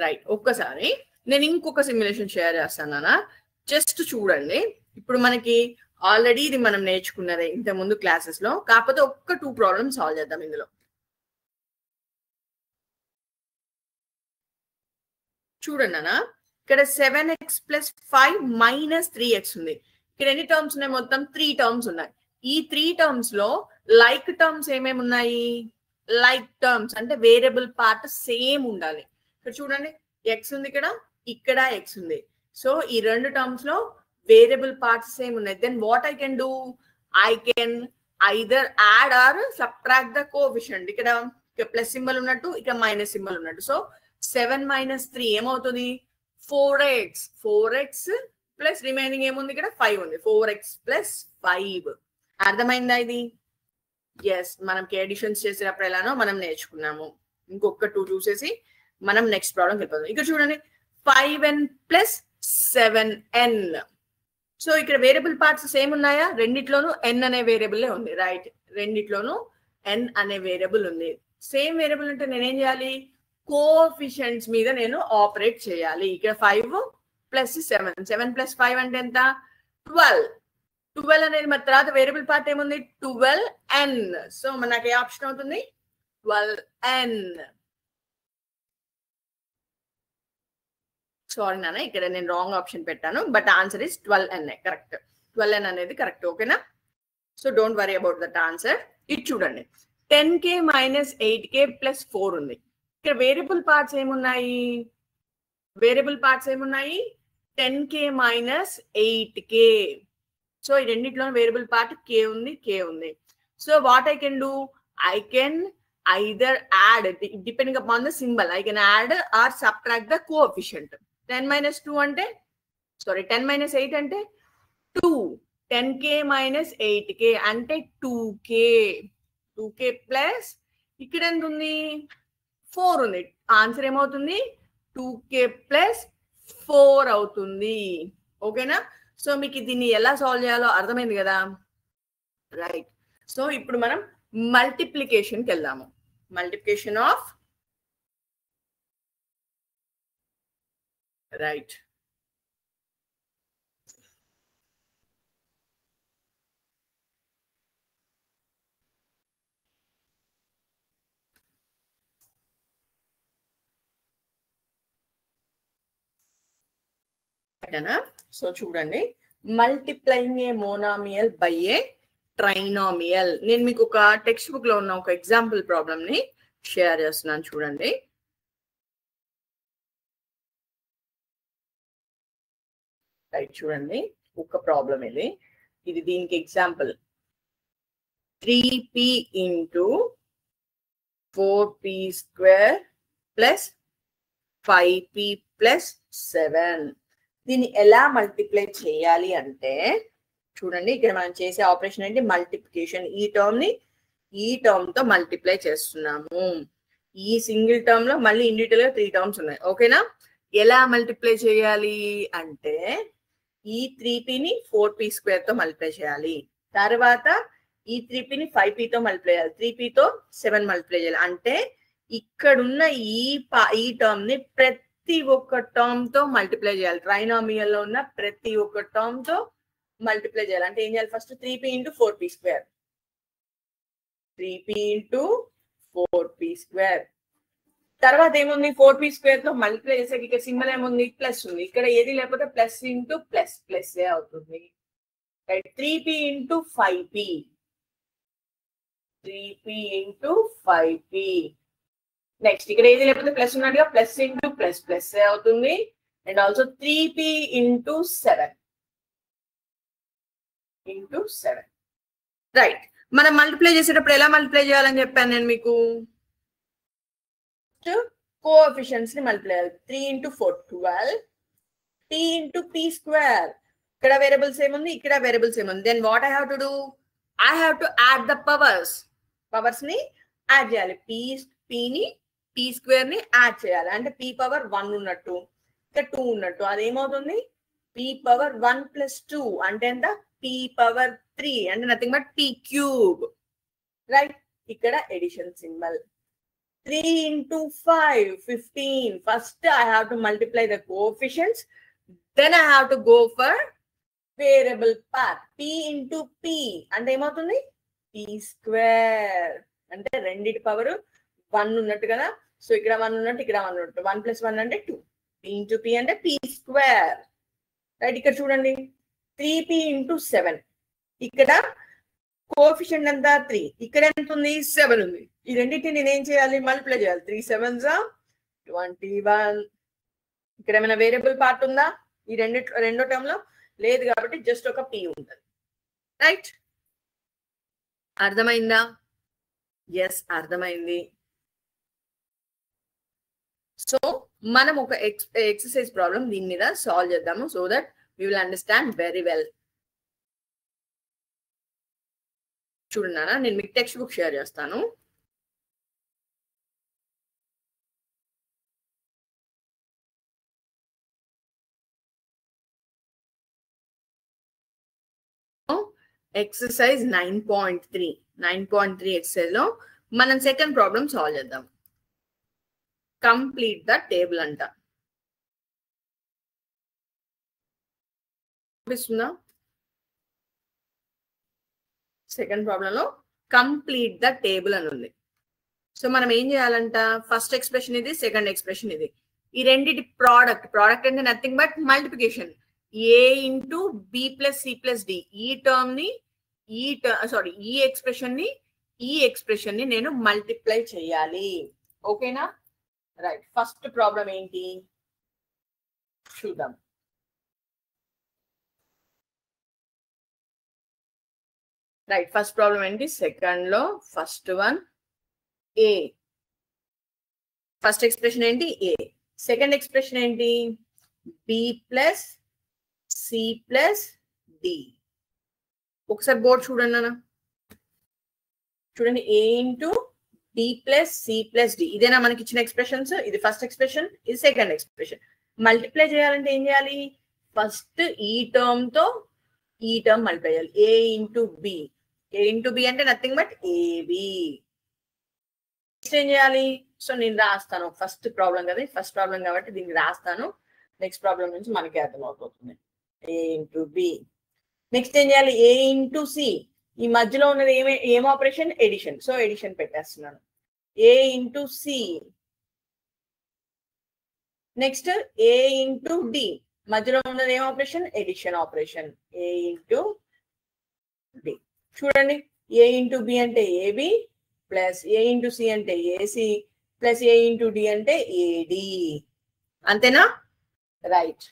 Right, ఒక్కసారి నేను ఇంకొక సిమ్యులేషన్ షేర్ చేస్తాను నాన్న, జస్ట్ చూడండి. ఇప్పుడు మనకి ఆల్రెడీ ఇది మనం నేర్చుకున్నదే ఇంత ముందు క్లాసెస్ లో, కాకపోతే ఒక్క 2 ప్రాబ్లమ్స్ సాల్వ్ చేద్దాం ఇందులో. చూడండి అన్న, ఇక్కడ 7x + 5 - 3x ఉంది. ఇక్కడ ఎన్ని టర్మ్స్ ఉన్నాయి? మొత్తం 3 టర్మ్స్ ఉన్నాయి. ఈ 3 టర్మ్స్ లో లైక్ టర్మ్స్ ఏమేమి ఉన్నాయి? లైక్ టర్మ్స్ అంటే వేరియబుల్ పార్ట్ సేమ్ ఉండాలి. ఇక్కడ చూడండి, x ఉంది, ఇక్కడ x ఉంది. సో ఈ 2 టర్మ్స్ లో వేరియబుల్ పార్ట్స్ సేమ్ ఉన్నాయి. Then what I can do? I can either add or subtract the coefficient. ఇక్కడ ప్లస్ సింబల్ ఉన్నట్టు, ఇక్కడ మైనస్ సింబల్ ఉన్నట్టు. సో 7 - 3 ఏమవుతుంది? 4x. 4x ప్లస్ రిమైనింగ్ ఏముంది? ఇక్కడ 5 ఉంది. 4x + 5. అర్థమైందా ఇది? ఎస్, మనకి ఎడిషన్స్ చేసేటప్పుడు ఎలానో మనం నేర్చుకున్నాము. ఇంకొక 2 చూసేసి మనం నెక్స్ట్ ప్రాబ్లంకి వెళ్ళిపోదాం. ఇక్కడ చూడండి, 5n + 7n. సో ఇక్కడ వేరియబుల్ పార్ట్స్ సేమ్ ఉన్నాయా? రెండిట్లోనూ n అనే వేరియబుల్ ఉంది, రైట్. రెండిట్లోనూ n అనే వేరియబుల్ ఉంది. సేమ్ వేరియబుల్ అంటే నేనేం చేయాలి? కోఎఫిషియంట్స్ మీద నేను ఆపరేట్ చేయాలి. ఇక్కడ 5 + 7, 7 + 5 అంటే ఎంత? 12. 12 అనేది మరి తర్వాత వేరియబుల్ పార్ట్ ఏముంది? 12n. సో మనకి ఏ ఆప్షన్ అవుతుంది? 12n. సారీ నాన్న, ఇక్కడ నేను రాంగ్ ఆప్షన్ పెట్టాను, but answer is 12n, correct. 12n అనేది కరెక్ట్, ఓకేనా? So don't worry about that answer. ఇది చూడండి, 10k - 8k + 4 ఉంది. ఇక్కడ వేరియబుల్ పార్ట్స్ ఏమున్నాయి? 10k - 8k. సో ఈ రెండిట్లో వేరియబుల్ పార్ట్ k ఉంది, so what I can do? I can either add, depending upon the symbol, I can add or subtract the coefficient. 10 - 2 అంటే, sorry, 10 - 8 అంటే 2. 10k - 8k అంటే 2k. 2k plus ఇక్కడ ఎంత ఉంది? 4 ఉంది. ఆన్సర్ ఏమవుతుంది? 2k + 4 అవుతుంది, ఓకేనా? సో మీకు దీన్ని ఎలా సాల్వ్ చేయాలో అర్థమైంది కదా, రైట్. సో ఇప్పుడు మనం మల్టిప్లికేషన్కి వెళ్దాము. మల్టిప్లికేషన్ ఆఫ్, రైట్, సో చూడండి, multiplying A monomial by a trinomial. నేను మీకు ఒక టెక్స్ట్ బుక్ లో ఉన్న ఒక ఎగ్జాంపుల్ ప్రాబ్లమ్ ని షేర్ చేస్తున్నాను చూడండి. రైట్, చూడండి ఒక ప్రాబ్లం ఇది దీనికి example. 3p into 4p square plus 5p plus 7. దీన్ని ఎలా మల్టిప్లై చేయాలి అంటే చూడండి, ఇక్కడ మనం చేసే ఆపరేషన్ ఏంటి, మల్టిప్లికేషన్. ఈ టర్మ్ ని ఈ టర్మ్ తో మల్టిప్లై చేస్తున్నాము. ఈ సింగిల్ టర్మ్ లో మళ్ళీ ఇండివిజువల్ గా 3 టర్మ్స్ ఉన్నాయి. ఓకేనా? ఎలా మల్టిప్లై చేయాలి అంటే ఈ 3p ని 4p స్క్వేర్ తో మల్టిప్లై చేయాలి. తర్వాత ఈ 3p ని 5p తో మల్టిప్లై చేయాలి. 3p తో 7 మల్టిప్లై చేయాలి. అంటే ఇక్కడున్న ఈ టర్మ్ ని ప్రతి ఒక్క టర్మ్ తో మల్టిప్లై చేయాలి. ట్రైనామియల్ లో ఉన్న ప్రతి ఒక్క టర్మ్ తో మల్టిప్లై చేయాలి. అంటే ఏం చేయాలి, first 3p into 4p square, 3p into 4p square. తర్వాత ఏముంది, 4p స్క్వేర్ తో మల్టిప్లై చేసాక ఇక్కడ సింబల్ ఏముంది, ప్లస్ ఉంది. ఇక్కడ ఏది లేకపోతే ప్లస్ ఇంటూ ప్లస్, ప్లస్ ఏ అవుతుంది. 3p into 5p, 3p into 5p. Next ఇక్కడ ఏది లేకపోతే ప్లస్ ఉన్నట్టుగా ప్లస్ ఇంటూ ప్లస్, ప్లస్ ఏ అవుతుంది. And also 3p into 7 into 7. Right, మనం మల్టిప్లై చేసేటప్పుడు ఎలా మల్టిప్లై చేయాలని చెప్పాను నేను మీకు. కోఎఫిషియెంట్స్ ని మల్టిప్లై చేయాలి. 3 into 4 12, p into p square. ఇక్కడ వేరియబుల్స్ ఏముంది, ఇక్కడ వేరియబుల్స్ ఏముంది. Then what I have to do, I have to add the powers. Powers ని యాడ్ చేయాలి. p ని p స్క్వేర్ ని యాడ్ చేయాలి. అంటే p పవర్ 1 ఉన్నట్టు, ఇక్కడ 2 ఉన్నట్టు. అదేమవుతుంది, p పవర్ 1 ప్లస్ 2 అంటే ఎంత, p పవర్ 3 అంటే nothing but p cube. Right, ఇక్కడ edition symbol. 3 into 5 15. First I have to multiply the coefficients, then I have to go for variable part. p into p అంటే ఏమవుతుంది, p square. అంటే రెండిటి power 1 ఉన్నట్టు కదా. So ఇక్కడ 1 ఉన్నట్టు, ఇక్కడ 1 ఉన్నట్టు. 1 ప్లస్ 1 అంటే 2. p into p అంటే p స్క్వేర్. రైట్, ఇక్కడ చూడండి 3p into 7. ఇక్కడ కోఎఫిషియంట్ ఎంత 3, ఇక్కడ ఎంత ఉంది 7 ఉంది. ఈ రెండింటిని నేను ఏం చేయాలి, మల్టిప్లై చేయాలి. 3 7s 21. ఇక్కడ ఏమైనా వేరియబుల్ పార్ట్ ఉందా ఈ రెండో టర్మ్ లో, లేదు కాబట్టి జస్ట్ ఒక p ఉంటుంది. రైట్, అర్థమైందా? ఎస్, అర్థమైంది. సో మనం ఒక ఎక్సర్సైజ్ ప్రాబ్లం దీని మీద సాల్వ్ చేద్దాము, so that we will understand very well. చూడండి, నేను మీకు టెక్స్ట్ బుక్ షేర్ చేస్తాను. ఎక్సర్సైజ్ 9.3 ఎక్సర్సైజ్ లో మనం సెకండ్ ప్రాబ్లం సాల్వ్ చేద్దాం. కంప్లీట్ ద టేబుల్ అంట. చూపిస్తుందా? సెకండ్ ప్రాబ్లం లో కంప్లీట్ ద టేబుల్ అని ఉంది. సో మనం ఏం చేయాలంట, ఫస్ట్ ఎక్స్ప్రెషన్ ఇది, సెకండ్ ఎక్స్ప్రెషన్ ఇది. ఈ రెండింటి ప్రోడక్ట్ అంటే nothing but multiplication. a into b plus c plus d. ఈ టర్మ్ ని ఈ ఎక్స్ప్రెషన్ ని నేను మల్టిప్లై చేయాలి. ఓకేనా? రైట్, ఫస్ట్ ప్రాబ్లం ఏంటి చూద్దాం. రైట్, ఫస్ట్ ప్రాబ్లం ఏంటి, సెకండ్ లో first one a. First expression ఏంటి a. సెకండ్ ఎక్స్ప్రెషన్ ఏంటి b plus c plus d. ఒకసారి బోర్డ్ చూడండి అన్న, చూడండి. a into b plus c plus d. ఇదేనా మనకి ఇచ్చిన ఎక్స్ప్రెషన్స్? ఇది ఫస్ట్ ఎక్స్ప్రెషన్, ఇది సెకండ్ ఎక్స్ప్రెషన్. మల్టిప్లై చేయాలంటే ఏం చేయాలి, ఫస్ట్ ఈ టర్మ్ తో ఈ టర్మ్ మల్టిప్లై చేయాలి. A into B. A into B అంటే నథింగ్ బట్ ఏబి. నెక్స్ట్ ఏం చేయాలి? సో నేను రాస్తాను. ఫస్ట్ ప్రాబ్లం కదా, ఫస్ట్ ప్రాబ్లం కాబట్టి దీన్ని రాస్తాను. నెక్స్ట్ ప్రాబ్లం నుంచి మనకి అర్థమవుతుంది. ఏ ఇంటూ బి. నెక్స్ట్ ఏం చేయాలి? A into C. ఈ మధ్యలో ఉన్నది ఏం ఆపరేషన్? ఎడిషన్. సో ఎడిషన్ పెట్టేస్తున్నాను. A into C. Next A into D. మధ్యలో ఉన్నది ఏం operation? Addition operation. A into D. చూడండి, ఏ ఇంటూ బి అంటే ఏబి ప్లస్ ఏ ఇంటూ సి అంటే ఏసి ప్లస్ ఏ ఇంటూ డి అంటే ఏడి. అంతేనా? రైట్.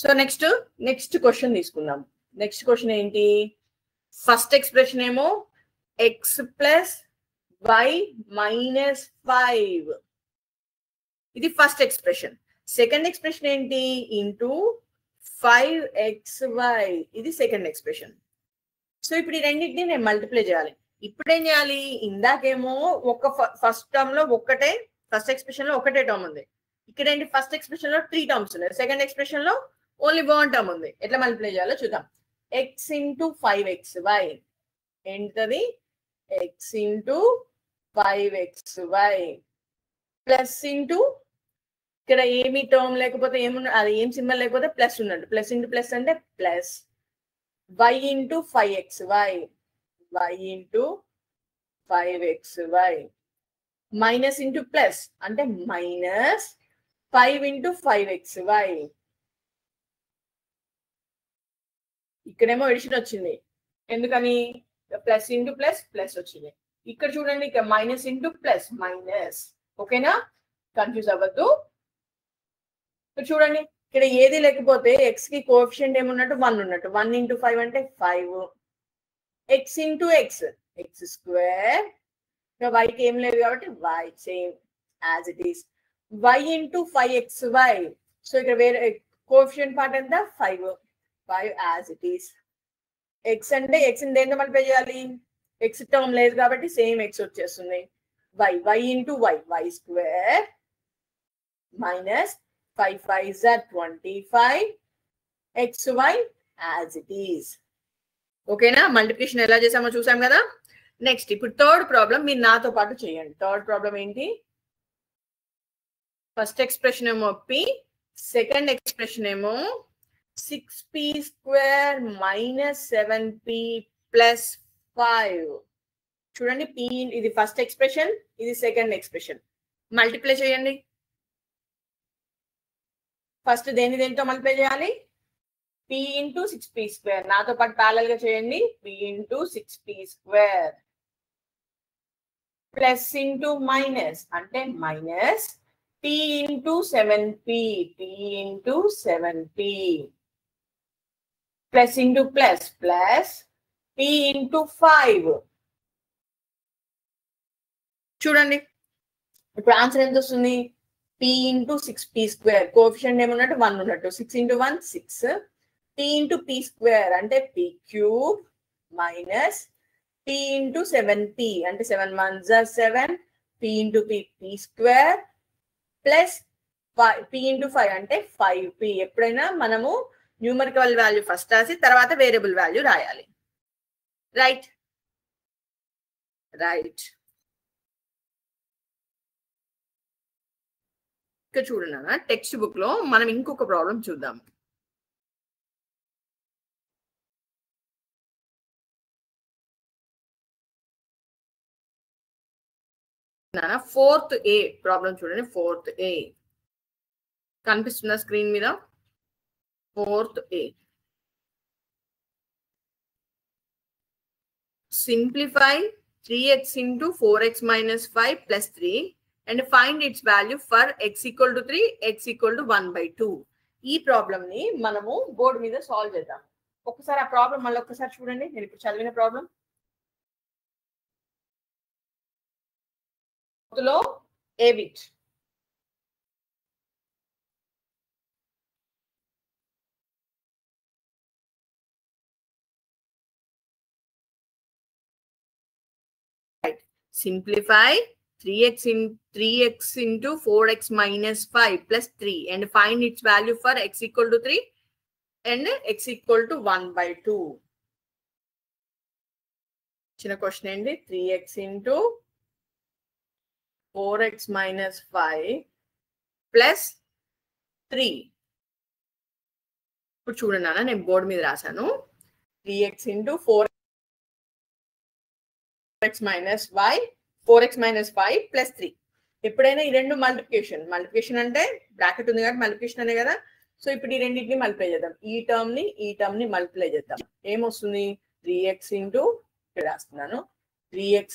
సో నెక్స్ట్ క్వశ్చన్ తీసుకుందాం. నెక్స్ట్ క్వశ్చన్ ఏంటి? ఫస్ట్ ఎక్స్ప్రెషన్ ఏమో ఎక్స్ ప్లస్ వై మైనస్ 5. ఇది ఫస్ట్ ఎక్స్ప్రెషన్. సెకండ్ ఎక్స్ప్రెషన్ ఏంటి? Into 5xy. ఇది సెకండ్ ఎక్స్ప్రెషన్. సో ఇప్పుడు ఈ రెండింటిని నేను మల్టిప్లై చేయాలి. ఇప్పుడు ఏం చేయాలి? ఇందాకేమో ఒక ఫస్ట్ టర్మ్ లో ఒక్కటే, ఫస్ట్ ఎక్స్ప్రెషన్ లో ఒకటే టర్మ్ ఉంది. ఇక్కడ ఏంటి? ఫస్ట్ ఎక్స్ప్రెషన్ లో 3 టర్మ్స్ ఉన్నాయి. సెకండ్ ఎక్స్ప్రెషన్ లో ఓన్లీ 1 టర్మ్ ఉంది. ఎట్లా మల్టిప్లై చేయాలో చూద్దాం. ఎక్స్ ఇంటూ 5xy ఏంటది? X into 5xy plus into ఇక్కడ ఏమి టర్మ్ లేకపోతే ఏమున్నా, అది ఏం సింబల్ లేకపోతే ప్లస్ ఉన్నట్టు. ప్లస్ ఇంటూ ప్లస్ అంటే plus y into 5xy. y into 5xy minus into plus అంటే మైనస్ 5 ఇంటూ 5xy. ఇక్కడేమో ఎడిషన్ వచ్చింది. ఎందుకని? ప్లస్ ఇంటూ ప్లస్ ప్లస్ వచ్చింది. ఇక్కడ చూడండి, ఇక్కడ మైనస్ ఇంటూ ప్లస్ మైనస్. ఓకేనా? కన్ఫ్యూజ్ అవ్వద్దు. చూడండి, ఇక్కడ ఏది లేకపోతే ఎక్స్ కి కోఎఫిషియంట్ ఏమున్నట్టు? 1 ఉన్నట్టు. 1 ఇంటూ 5 అంటే 5. X into X X square. y కి ఏం లేదు కాబట్టి y same as it is. y into 5xy. So ఇక్కడ వేరే కోఎఫిషియంట్ పార్ట్ ఎంత? 5 యాజ్ ఇట్ ఈస్. ఎక్స్ అంటే ఎక్స్ దేంతో మల్టిప్లై చేయాలి? ఎక్స్ టర్మ్ లేదు కాబట్టి సేమ్ ఎక్స్ వచ్చేస్తుంది. y into y square minus 5 5s are 25 xy as it is. ఓకేనా? మల్టిప్లికేషన్ ఎలా చేసామో చూసాం కదా. నెక్స్ట్ ఇప్పుడు థర్డ్ ప్రాబ్లం మీరు నాతో పాటు చేయండి. థర్డ్ ప్రాబ్లం ఏంటి? ఫస్ట్ ఎక్స్ప్రెషన్ ఏమో పి, సెకండ్ ఎక్స్ప్రెషన్ ఏమో 6p square minus 7p plus 5. చూడండి, పి ఇది ఫస్ట్ ఎక్స్ప్రెషన్, ఇది సెకండ్ ఎక్స్ప్రెషన్. మల్టిప్లై చేయండి. ఫస్ట్ దేనితో మల్టిప్లై చేయాలి? p into 6p square. నాతో పాటు ప్యారలల్ గా చేయండి. p into 6p square plus into minus అంటే minus p into 7p. p into 7p plus into plus plus p into 5. చూడండి, ఇప్పుడు ఆన్సర్ ఎంత వస్తుంది? p into 6p square. Coefficient ఏమున్నట్టు? 1 ఉన్నట్టు. 6 into 1 6. p into p square అంటే p cube minus p into 7p అంటే 7 1s are 7. p into p square plus p into 5 అంటే 5p. ఎప్పుడైనా మనము న్యూమరికల్ వాల్యూ ఫస్ట్ రాసి తర్వాత వేరియబుల్ వాల్యూ రాయాలి. Right right. ఇక్కడ చూడండి, టెక్స్ట్ బుక్ లో మనం ఇంకొక ప్రాబ్లం చూద్దాం. ఫోర్త్ ఏ ప్రాబ్లం చూడండి. ఫోర్త్ ఏ కనిపిస్తుందా స్క్రీన్ మీద? Fourth A. Simplify 3x into 4x minus 5 plus 3 and find its value for x equal to 3, x equal to 1/2. ఈ ప్రాబ్లం ని మనము బోర్డు మీద సాల్వ్ చేద్దాం. ఒకసారి ఆ ప్రాబ్లం మళ్ళీ ఒక్కసారి చూడండి. నేను ఇప్పుడు చదివిన ప్రాబ్లం లో ఏ bit simplify 3x into 4x minus 5 plus 3 and find its value for x equal to 3 and x equal to 1/2. చిన్న క్వశ్చన్ ఏంటి 3x into 4x minus 5 plus 3. ఇప్పుడు చూడండి అన్న, నేను బోర్డు మీద రాశాను 3x into 4x minus 5 plus 3. ఎప్పుడైనా ఈ రెండు మల్టిప్లికేషన్ అంటే బ్రాకెట్ ఉంది కాబట్టి మల్టిప్లికేషన్ అనే కదా. సో ఇప్పుడు ఈ రెండింటిని మల్టిప్లై చేద్దాం. ఈ టర్మ్ ని మల్టిప్లై చేద్దాం. ఏమొస్తుంది 3x into ఇక్కడ రాస్తున్నాను 3x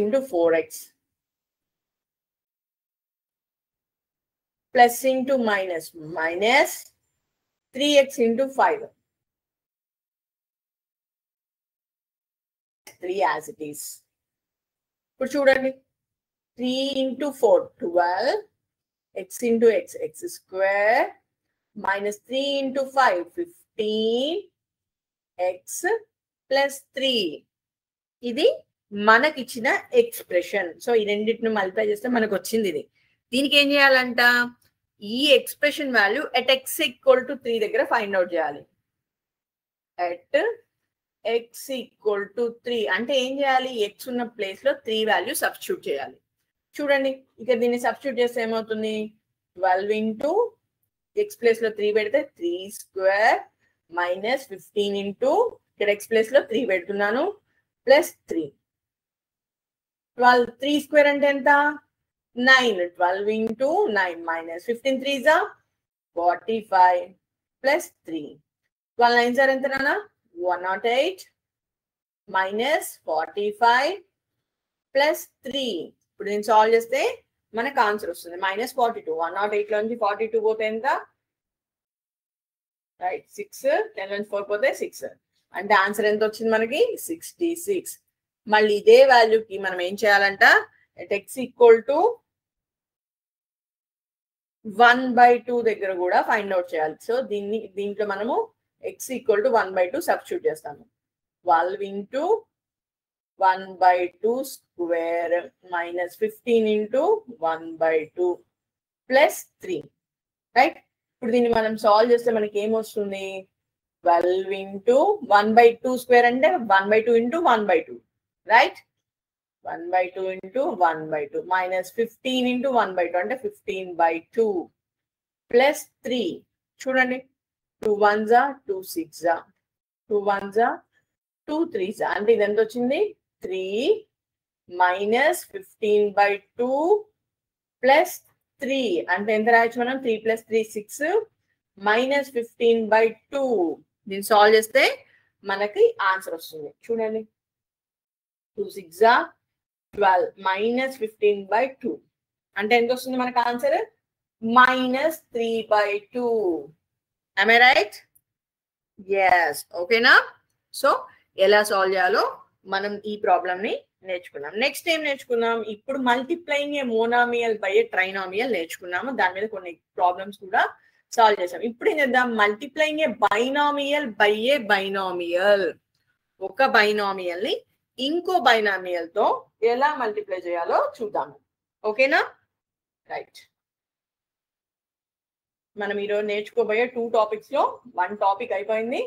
into 4x plus into minus 3x into 5. 3 as it is. ఇప్పుడు చూడండి 3 into 4 12 x into x square minus 3 into 5 15 x plus 3. ఇది మనకిచ్చిన ఎక్స్ప్రెషన్. సో ఈ రెండింటిని మల్టిప్లై చేస్తే మనకు వచ్చింది ఇది. దీనికి ఏం చేయాలంట, ఈ expression value at x equal to 3 దగ్గర ఫైండ్ అవుట్ చేయాలి. ఎట్ x ఈక్వల్ టు 3 అంటే ఏం చేయాలి, x ఉన్న ప్లేస్ లో 3 వాల్యూ సబ్స్టిట్యూట్ చేయాలి. చూడండి ఇక్కడ దీన్ని సబ్స్టిట్యూట్ చేస్తే ఏమవుతుంది 12 into x ప్లేస్ లో 3 పెడితే 3 స్క్వేర్ మైనస్ 15 into ఇక్కడ x ప్లేస్ లో 3 పెడుతున్నాను ప్లస్ 3. 3 స్క్వేర్ అంటే ఎంత 9. 12 into 9 minus 15 3s are 45 plus 3. 12 9s are ఎంత నాన్న 108 minus 45 plus 3. ఇప్పుడు నేను సాల్వ్ చేస్తే మనకు ఆన్సర్ వస్తుంది -42. 108 లోంచి 42 పోతే ఎంత రైట్ 6. 10 నుంచి 4 పోతే 6 అంటే ఆన్సర్ ఎంత వచ్చింది మనకి 66. మళ్ళీ ఇదే వాల్యూకి మనం ఏం చేయాలంట ఎట్ x ఈక్వల్ టు 1/2 దగ్గర కూడా ఫైండ్ అవుట్ చేయాలి. సో దీంట్లో మనము x ఈక్వల్ టు 1/2 సబ్స్టిట్యూట్ చేస్తాము. 12 into 1/2 square minus 15 into 1/2 plus 3 right. ఇప్పుడు దీన్ని మనం సాల్వ్ చేస్తే మనకి ఏమొస్తుంది 12 into 1/2 స్క్వేర్ అంటే 1/2 into 1/2 right. 1/2 into 1/2 minus 15 into 1/2 అంటే 15/2 plus 3. చూడండి 2 1s are 2 6s are 2 1s are 2 3s are అంటే ఇది ఎంత వచ్చింది 3 minus 15/2 plus 3 అంటే ఎంత రాయొచ్చు మనం 3 plus 3 6 minus 15/2. దీన్ని సాల్వ్ చేస్తే మనకి ఆన్సర్ వస్తుంది. చూడండి 2 6s are 12 minus 15/2 అంటే ఎంత వస్తుంది మనకు answer -3/2. am I right? yes. ఓకేనా. సో ఎలా సాల్వ్ చేయాలో మనం ఈ ప్రాబ్లం ని నేర్చుకున్నాం. నెక్స్ట్ ఏం నేర్చుకున్నాం, ఇప్పుడు multiplying A monomial by a trinomial నేర్చుకున్నాము. దాని మీద కొన్ని ప్రాబ్లమ్స్ కూడా సాల్వ్ చేసాం. ఇప్పుడు ఏం చేద్దాం, multiplying a binomial by a binomial. ఒక బైనామియల్ ని ఇంకో బైనామియల్ తో ఎలా మల్టిప్లై చేయాలో చూద్దాము. ఓకేనా రైట్. మనం ఈరోజు నేర్చుకోబోయే 2 టాపిక్స్ లో 1 టాపిక్ అయిపోయింది.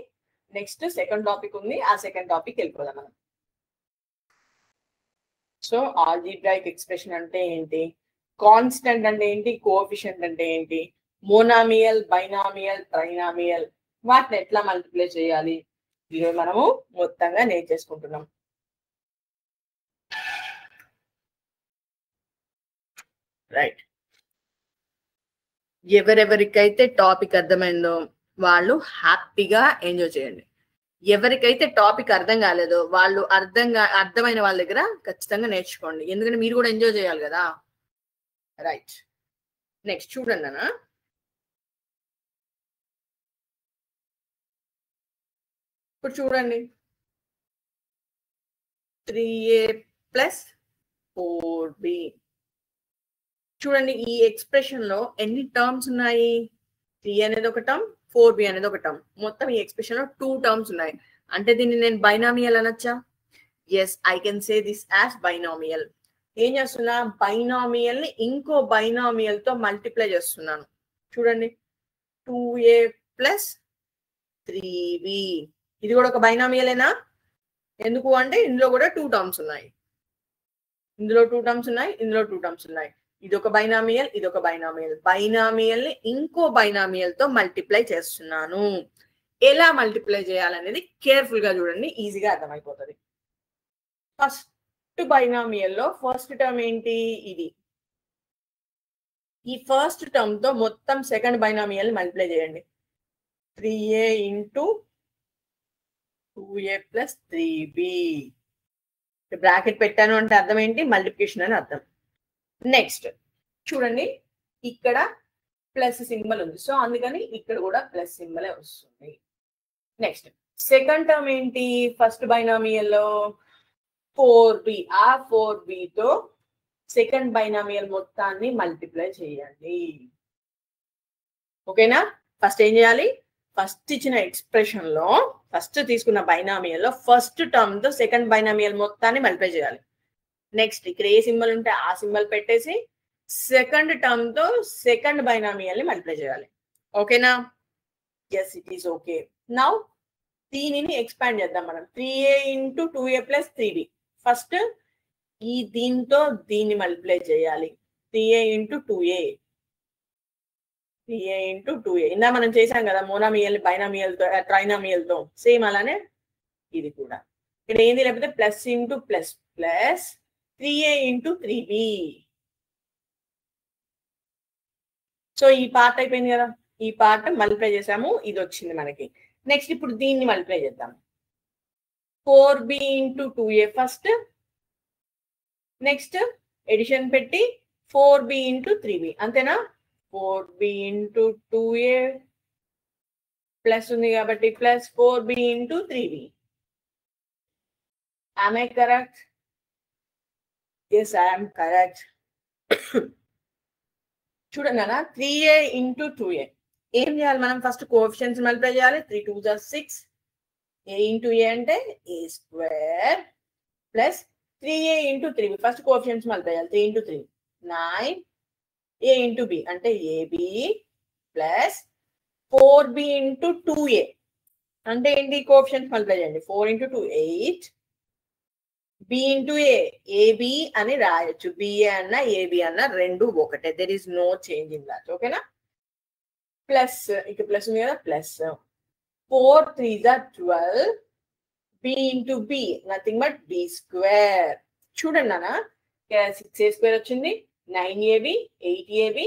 నెక్స్ట్ సెకండ్ టాపిక్ ఉంది. ఆ సెకండ్ టాపిక్ వెళ్ళిపోదాం మనం. సో ఆల్జీబ్రాయిక్ ఎక్స్ప్రెషన్ అంటే ఏంటి, కాన్స్టెంట్ అంటే ఏంటి, కోఎఫిషియంట్ అంటే ఏంటి, మోనామియల్ బైనామియల్ ట్రైనామియల్ వాటిని ఎట్లా మల్టిప్లై చేయాలి ఈరోజు మనము మొత్తంగా నేర్చేసుకుంటున్నాం. రైట్. ఎవరెవరికైతే టాపిక్ అర్థమైందో వాళ్ళు హ్యాపీగా ఎంజాయ్ చేయండి. ఎవరికైతే టాపిక్ అర్థం కాలేదో వాళ్ళు అర్థమైన వాళ్ళ దగ్గర ఖచ్చితంగా నేర్చుకోండి. ఎందుకంటే మీరు కూడా ఎంజాయ్ చేయాలి కదా. రైట్. నెక్స్ట్ చూడండి అన్న, ఇప్పుడు చూడండి 3a + 4b. చూడండి ఈ ఎక్స్ప్రెషన్ లో ఎన్ని టర్మ్స్ ఉన్నాయి, 3 అనేది ఒక టర్మ్ 4b అనేది ఒక టర్మ్. మొత్తం ఈ ఎక్స్ప్రెషన్ లో 2 టర్మ్స్ ఉన్నాయి. అంటే దీన్ని నేను బైనామియల్ అనొచ్చా? Yes, I can say this as binomial. ఏం చేస్తున్నా? బైనామియల్ ని ఇంకో బైనామియల్ తో మల్టిప్లై చేస్తున్నాను. చూడండి, 2a ప్లస్ 3b. ఇది కూడా ఒక బైనామియలేనా? ఎందుకు అంటే ఇందులో కూడా 2 టర్మ్స్ ఉన్నాయి. ఇందులో 2 టర్మ్స్ ఉన్నాయి, ఇందులో 2 టర్మ్స్ ఉన్నాయి. ఇది ఒక బైనామియల్, ఇది ఒక బైనామియల్. బైనామియల్ ని ఇంకో బైనామియల్ తో మల్టిప్లై చేస్తున్నాను. ఎలా మల్టిప్లై చేయాలనేది కేర్ఫుల్ గా చూడండి, ఈజీగా అర్థమైపోతుంది. ఫస్ట్ బైనామియల్ లో ఫస్ట్ టర్మ్ ఏంటి? ఇది. ఈ ఫస్ట్ టర్మ్ తో మొత్తం సెకండ్ బైనామియల్ మల్టిప్లై చేయండి. 3a into 2a plus 3b. Bracket పెట్టాను అంటే అర్థం ఏంటి? మల్టిప్లికేషన్ అని అర్థం. నెక్స్ట్ చూడండి, ఇక్కడ ప్లస్ సింబల్ ఉంది, సో అందుకని ఇక్కడ కూడా ప్లస్ సింబలే వస్తుంది. నెక్స్ట్ సెకండ్ టర్మ్ ఏంటి? ఫస్ట్ బైనామియల్ లో 4b. ఆ 4b తో సెకండ్ బైనామియల్ మొత్తాన్ని మల్టిప్లై చేయండి. ఓకేనా? ఫస్ట్ ఏం చేయాలి? ఫస్ట్ ఇచ్చిన ఎక్స్ప్రెషన్ లో ఫస్ట్ తీసుకున్న బైనామియల్ లో ఫస్ట్ టర్మ్ తో సెకండ్ బైనామియల్ మొత్తాన్ని మల్టిప్లై చేయాలి. నెక్స్ట్ ఇక్కడ ఏ సింబల్ ఉంటే ఆ సింబల్ పెట్టేసి సెకండ్ టర్మ్ తో సెకండ్ బైనామియల్ ని మల్టిప్లై చేయాలి. ఓకేనా? Yes, it is okay. Now దీనిని ఎక్స్పాండ్ చేద్దాం మనం. 3a into 2a plus 3b. First ఈ దీంతో దీన్ని మల్టిప్లై చేయాలి. 3a into 2a, 3a into 2a. ఇందా మనం చేసాం కదా మోనామియల్, బైనామియల్ తో, ట్రైనామియల్ తో. సేమ్ అలానే ఇది కూడా. ఇక్కడ ఏంది? లేకపోతే plus into plus plus 3a into 3b. So ఈ పార్ట్ అయిపోయింది కదా, ఈ పార్ట్ మల్టిప్లై చేసాము, ఇది వచ్చింది మనకి. నెక్స్ట్ ఇప్పుడు దీన్ని మల్టిప్లై చేద్దాం. 4b into 2a first. Next edition పెట్టి 4b ఇంటూ 3b. అంతేనా? 4b ఇంటూ 2a ప్లస్ ఉంది కాబట్టి plus 4b into 3b. Am I correct? Yes, I am correct. చూడండి అన్న, 3a ఇంటూ 2a. ఏం చేయాలి మనం? ఫస్ట్ కోఎఫిషియెంట్స్ మల్టిప్లై చేయాలి. 3 2 = 6. a ఇంటూ a అంటే a square plus 3a into 3b. First coefficients multiply చేయాలి. 3 ఇంటూ 3 9. a ఇంటూ b అంటే ab plus 4b into 2a అంటే ఏంటి? కోఎఫిషియెంట్స్ మల్టిప్లై చేయండి. 4 into 2 8. b into a, ab అని రాయొచ్చు. ba అన్న ab అన్న రెండు ఒకటే. There is no change in that. ఓకేనా? ప్లస్ ఇక్కడ ప్లస్ ఉంది కదా, plus 4 3 = 12. b into b nothing but b square. చూడండి అన్న, 6a స్క్వేర్ వచ్చింది, 9ab 8ab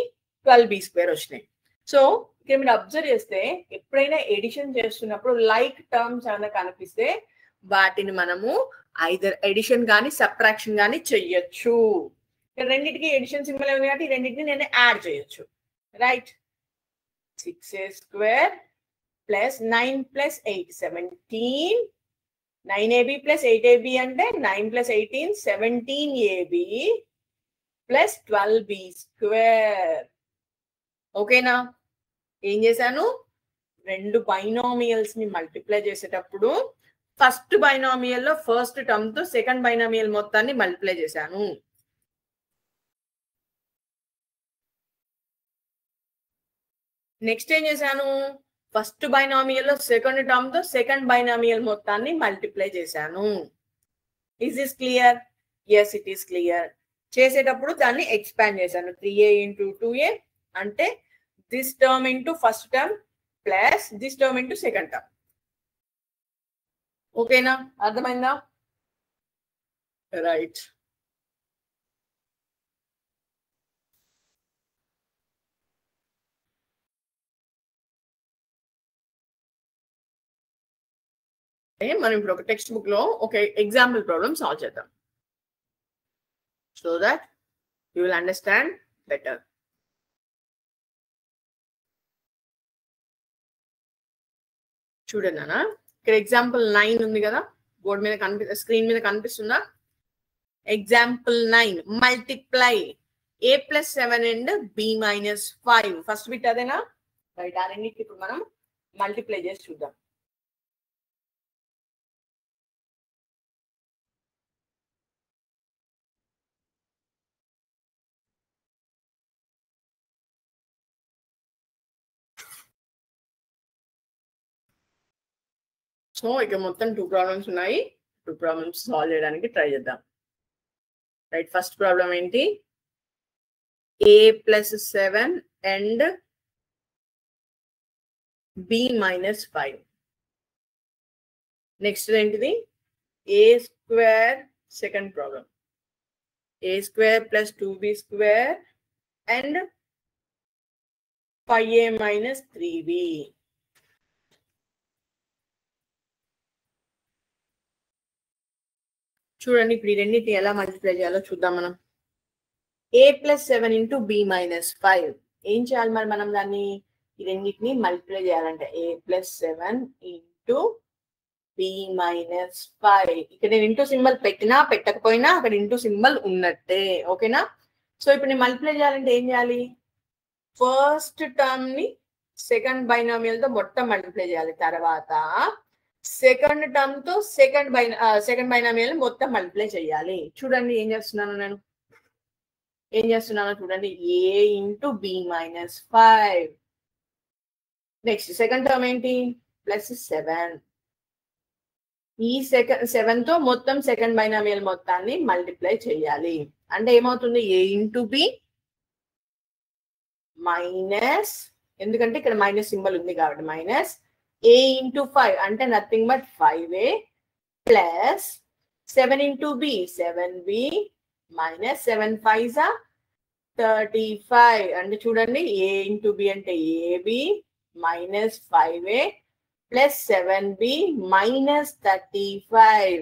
12b స్క్వేర్ వచ్చినాయి. సో ఇక్కడ మీరు అబ్జర్వ్ చేస్తే ఎప్పుడైనా ఎడిషన్ చేస్తున్నప్పుడు లైక్ టర్మ్స్ ఏమైనా కనిపిస్తే వాటిని మనము ఐదర్ ఎడిషన్ కానీ సబ్ట్రాక్షన్ కానీ చెయ్యొచ్చు. రెండింటికి ఎడిషన్ సింబల్ ఉంది కాబట్టి రెండింటిని నేను యాడ్ చేయొచ్చు. Right? 6a square plus 9 plus 8 17. 9ab plus 8ab అంటే 9 plus 18 17ab plus 12b square. ఓకేనా? ఏం చేశాను? రెండు బైనామియల్స్ ని మల్టిప్లై చేసేటప్పుడు ఫస్ట్ బైనామియల్ లో ఫస్ట్ టర్మ్ తో సెకండ్ బైనామియల్ మొత్తాన్ని మల్టిప్లై చేశాను. నెక్స్ట్ ఏం చేశాను? ఫస్ట్ బైనామియల్ లో సెకండ్ టర్మ్ తో సెకండ్ బైనామియల్ మొత్తాన్ని మల్టిప్లై చేశాను. Is this clear? Yes, it is clear. చేసేటప్పుడు దాన్ని ఎక్స్పాండ్ చేశాను. 3a ఇంటూ 2a అంటే this term into first term plus this term into second term. ఓకేనా? అర్థమైందా? రైట్. మనం ఇప్పుడు ఒక టెక్స్ట్ బుక్ లో ఒక ఎగ్జాంపుల్ ప్రాబ్లమ్ సాల్వ్ చేద్దాం, so that you will understand better. చూడండి అన్న, ఇక్కడ ఎగ్జాంపుల్ 9 ఉంది కదా, బోర్డ్ మీద స్క్రీన్ మీద కనిపిస్తుందా? Example 9 multiply a + 7 and b - 5. First bit అదేనా? రైట్. ఆ రెండింటికి ఇప్పుడు మనం మల్టిప్లై చేసి చూద్దాం. సో ఇక మొత్తం 2 ప్రాబ్లమ్స్ ఉన్నాయి. 2 ప్రాబ్లమ్స్ సాల్వ్ చేయడానికి ట్రై చేద్దాం. రైట్, ఫస్ట్ ప్రాబ్లం ఏంటి? a plus 7 and b minus 5. Next ఏంటిది? a square, second problem, a square plus 2b square and 5a minus 3b. చూడండి, ఇప్పుడు ఈ రెండింటిని ఎలా మల్టిప్లై చేయాలో చూద్దాం మనం. a plus 7 into b minus 5. ఏం చేయాలి మరి మనం దాన్ని? ఈ రెండింటిని మల్టిప్లై చేయాలంటే a plus 7 into b minus 5. ఇక్కడ నేను ఇంటూ సింబల్ పెట్టినా పెట్టకపోయినా అక్కడ ఇంటూ సింబల్ ఉన్నట్టే. ఓకేనా? సో ఇప్పుడు నేను మల్టిప్లై చేయాలంటే ఏం చేయాలి? ఫస్ట్ టర్మ్ ని సెకండ్ బైనామియల్ తో మొత్తం మల్టిప్లై చేయాలి. తర్వాత సెకండ్ టర్మ్ తో సెకండ్ బైనామియల్ మొత్తం మల్టిప్లై చేయాలి. చూడండి ఏం చేస్తున్నానో చూడండి. a into b minus 5. Next second term ఏంటి? ప్లస్ 7. ఈ 7 తో మొత్తం సెకండ్ బైనామియల్ మొత్తాన్ని మల్టిప్లై చేయాలి. అంటే ఏమవుతుంది? a ఇంటూ b మైనస్, ఎందుకంటే ఇక్కడ మైనస్ సింబల్ ఉంది కాబట్టి మైనస్ a ఇంటూ 5 అంటే nothing but 5a plus 7 into b 7b minus 7 5s 35. అంటే చూడండి, a ఇంటూ b అంటే ab minus 5a plus 7b minus 35.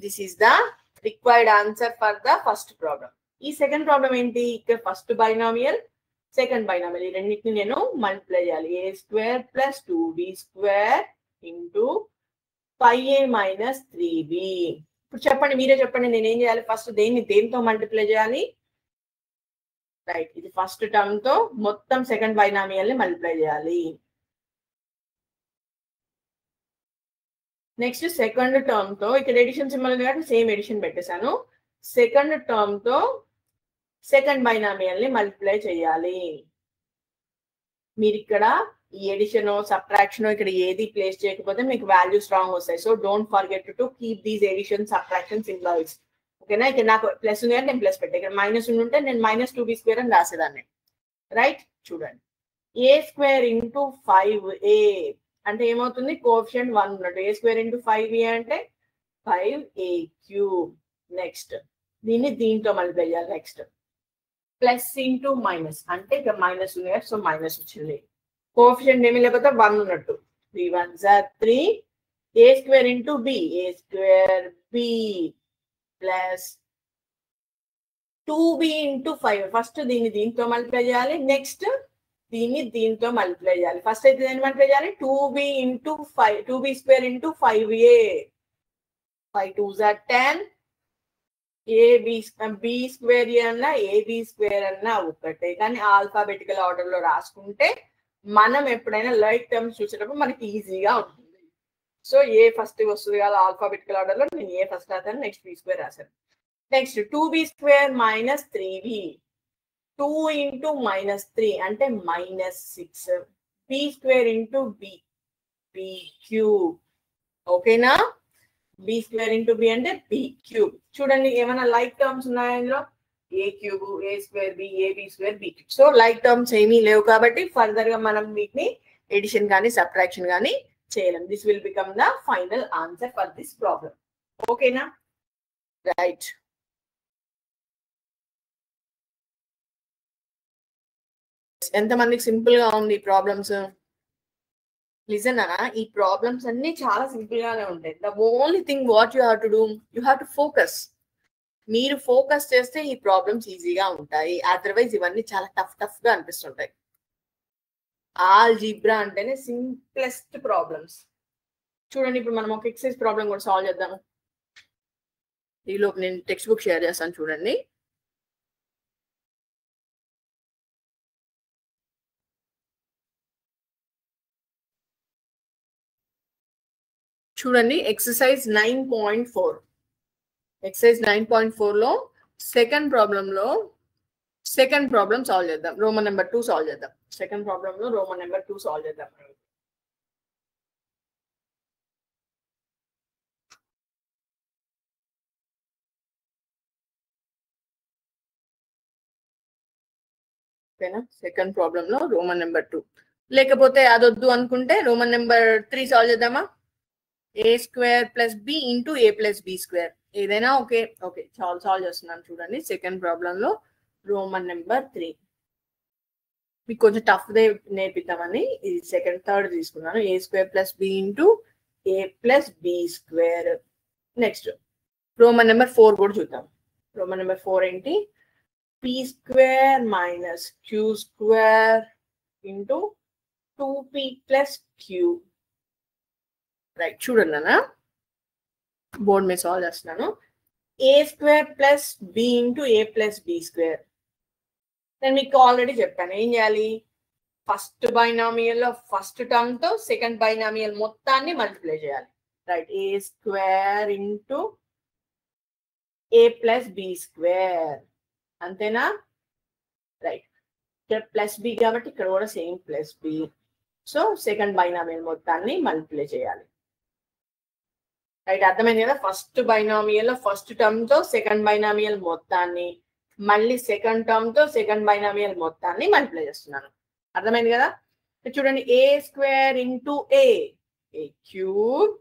This is the required answer for the first problem. ఈ second problem ఏంటి? ఇక్కడ first binomial, second binomial, ఈ రెండింటిని నేను multiply చేయాలి. a square plus 2b square into 5a minus 3b. ఇప్పుడు చెప్పండి, మీరే చెప్పండి, నేనేం చేయాలి? ఫస్ట్ దేంతో మల్టిప్లై చేయాలి? రైట్, ఇది ఫస్ట్ టర్మ్ తో మొత్తం సెకండ్ బైనామియల్ ని మల్టిప్లై చేయాలి. నెక్స్ట్ సెకండ్ టర్మ్ తో, ఇక్కడ ఎడిషన్ సింబల్ ఉంది కాబట్టి సేమ్ ఎడిషన్ పెట్టేశాను. సెకండ్ టర్మ్ తో సెకండ్ బైనామియల్ ని మల్టిప్లై చేయాలి. మీరు ఇక్కడ ఈ ఎడిషన్ సబ్ట్రాక్షన్ ఇక్కడ ఏది ప్లేస్ చేయకపోతే మీకు వాల్యూస్ రాంగ్ వస్తాయి. So don't forget to keep these addition subtraction symbols. ఓకేనా? ఇక్కడ నాకు ప్లస్ ఉంది అంటే నేను ప్లస్ పెట్టాను, ఇక్కడ మైనస్ ఉంటే నేను మైనస్ 2b స్క్వేర్ అని రాసేదాన్ని. రైట్, చూడండి, a స్క్వేర్ ఇంటూ 5a అంటే ఏమవుతుంది? కోఎఫిషియంట్ 1 ఉన్నట్టు. a స్క్వేర్ ఇంటూ 5a అంటే 5a క్యూబ్. నెక్స్ట్ దీన్ని దీంతో మల్టిప్లై చేయాలి. నెక్స్ట్ ప్లస్ ఇంటూ మైనస్ అంటే ఇక్కడ మైనస్ ఉంది కదా, సో మైనస్ వచ్చింది. కోఎఫిషియంట్ ఏమీ లేకపోతే 1 ఉన్నట్టు. 3 1s 3. a square into b a square b plus 2b into 5. First దీన్ని దీంతో మల్టిప్లై చేయాలి. నెక్స్ట్ దీన్ని దీంతో మల్టిప్లై చేయాలి. ఫస్ట్ అయితే దీన్ని మల్టిప్లై చేయాలి. 2b into 5 2b square into 5a 5 2s 10. b square అన్నా ab స్క్వేర్ అన్నా ఒకటే, కానీ ఆల్ఫాబెటికల్ ఆర్డర్ లో రాసుకుంటే మనం ఎప్పుడైనా లైక్ టర్మ్స్ చూసేటప్పుడు మనకి ఈజీగా ఉంటుంది. సో ఏ ఫస్ట్ వస్తుంది కదా ఆల్ఫాబెటికల్ ఆర్డర్ లో, నేను ఏ ఫస్ట్ రాశాను, నెక్స్ట్ b స్క్వేర్ రాశాను. Next 2b square minus 3b 2 into minus 3 అంటే minus 6. b square into b cube. ఓకేనా? b స్క్వేర్ ఇంటూ b అంటే b క్యూబ్. చూడండి, ఏమైనా లైక్ టర్మ్స్ ఉన్నాయా ఇందులో? a cube a square b ab square b cube. So like terms ఏమీ లేవు కాబట్టి ఫర్దర్ గా మనం వీటిని ఎడిషన్ కానీ సబ్ట్రాక్షన్ కానీ చేయలేం. This will become the final answer for this problem. ఓకేనా? రైట్, ఎంతమందికి సింపుల్ గా ఉంది ప్రాబ్లమ్స్? లిజన్ అన్న, ఈ ప్రాబ్లమ్స్ అన్ని చాలా సింపుల్ గానే ఉంటాయి. The only thing what you have to do, you have to focus. మీరు ఫోకస్ చేస్తే ఈ ప్రాబ్లమ్స్ ఈజీగా ఉంటాయి. అదర్వైజ్ ఇవన్నీ చాలా టఫ్ గా అనిపిస్తుంటాయి. ఆల్జీబ్రా అంటేనే సింప్లెస్ట్ ప్రాబ్లమ్స్. చూడండి, ఇప్పుడు మనం ఒక ఎక్సర్సైజ్ ప్రాబ్లం కూడా సాల్వ్ చేద్దాము. ఈలోపు నేను టెక్స్ట్ బుక్ షేర్ చేస్తాను, చూడండి. చూడండి, ఎక్సర్సైజ్ 9.4. ఎక్సర్సైజ్ 9.4 లో సెకండ్ ప్రాబ్లం సాల్వ్ చేద్దాం. రోమన్ నెంబర్ 2 సాల్వ్ చేద్దాం. సెకండ్ ప్రాబ్లం లో రోమన్ నెంబర్ 2 సాల్వ్ చేద్దాం. ఓకేనా? సెకండ్ ప్రాబ్లమ్ లో రోమన్ నెంబర్ 2. లేకపోతే అదొద్దు అనుకుంటే రోమన్ నెంబర్ 3 సాల్వ్ చేద్దామా? a square plus b into a plus b square. ఏదైనా ఓకే. ఓకే, సాల్వ్ చేస్తున్నాను చూడండి. సెకండ్ ప్రాబ్లమ్ లో రోమన్ నెంబర్ 3 మీకు కొంచెం టఫ్ దే నేర్పిద్దామని ఇది థర్డ్ తీసుకున్నాను. a square plus b into a plus b square. Next Roman number 4 కూడా చూద్దాం. రోమన్ నెంబర్ 4 ఏంటి? p square minus q square into 2p plus q. Right, చూడండి అన్న బోర్డ్ మీద సాల్వ్ చేస్తున్నాను. a square plus b into a plus b square. నేను మీకు already చెప్పాను ఏం చేయాలి. ఫస్ట్ బైనామియల్ లో ఫస్ట్ టర్మ్ తో సెకండ్ బైనామియల్ మొత్తాన్ని మల్టిప్లై చేయాలి. Right, a square into a plus b square. అంతేనా? రైట్, ఇక్కడ ప్లస్ b కాబట్టి ఇక్కడ కూడా same plus b. So second binomial మొత్తాన్ని మల్టిప్లై చేయాలి. రైట్, అర్థమైంది కదా? ఫస్ట్ బైనామియల్ లో ఫస్ట్ టర్మ్ తో సెకండ్ బైనామియల్ మొత్తాన్ని, మళ్ళీ సెకండ్ టర్మ్ తో సెకండ్ బైనామియల్ మొత్తాన్ని మల్టిప్లై చేస్తున్నాను. అర్థమైంది కదా? చూడండి, a square into a cube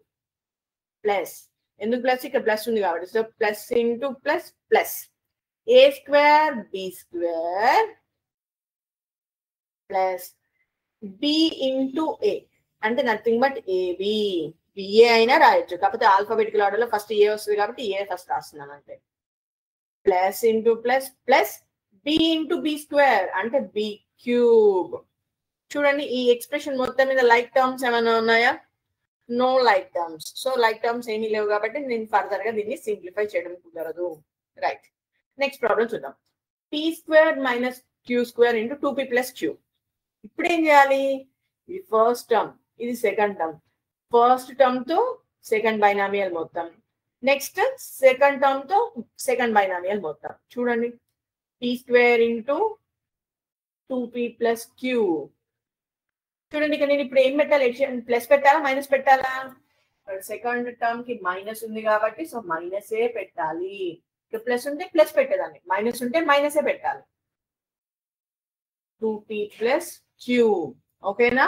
plus, ఎందుకు ప్లస్? ఇక్కడ ప్లస్ ఉంది కాబట్టి, so plus into plus plus a square b square plus B into a అంటే నథింగ్ బట్ ఏబి. బిఏ అయినా రాయొచ్చు, కాకపోతే ఆల్ఫాబెటికల్ ఆర్డర్ లో ఫస్ట్ ఏ వస్తుంది కాబట్టి ఏ ఫస్ట్ రాస్తున్నాను అంతే. Plus into plus plus B into B square అంటే బి క్యూబ్. చూడండి, ఈ ఎక్స్ప్రెషన్ మొత్తం మీద లైక్ టర్మ్స్ ఏమైనా ఉన్నాయా? No like terms. So like terms ఏమీ లేవు కాబట్టి నేను ఫర్దర్ గా దీన్ని సింప్లిఫై చేయడం కుదరదు. రైట్, నెక్స్ట్ ప్రాబ్లం చూద్దాం. P square minus queue square into 2p plus Q. ఇప్పుడు ఏం చేయాలి? ఇది ఫస్ట్ టర్మ్, ఇది సెకండ్ టర్మ్. ఫస్ట్ టర్మ్ తో సెకండ్ బైనామియల్ మొత్తం, నెక్స్ట్ సెకండ్ టర్మ్ తో సెకండ్ బైనామియల్ మొత్తం. చూడండి, P square into 2p plus Q. చూడండి, ఇక్కడ నేను ఇప్పుడు ఏం పెట్టాలి? ప్లస్ పెట్టాలా మైనస్ పెట్టాలా? సెకండ్ టర్మ్ కి మైనస్ ఉంది కాబట్టి సో మైనసే పెట్టాలి. ఇక్కడ ప్లస్ ఉంటే ప్లస్ పెట్టేదాన్ని, మైనస్ ఉంటే మైనసే పెట్టాలి. 2p plus q. ఓకేనా?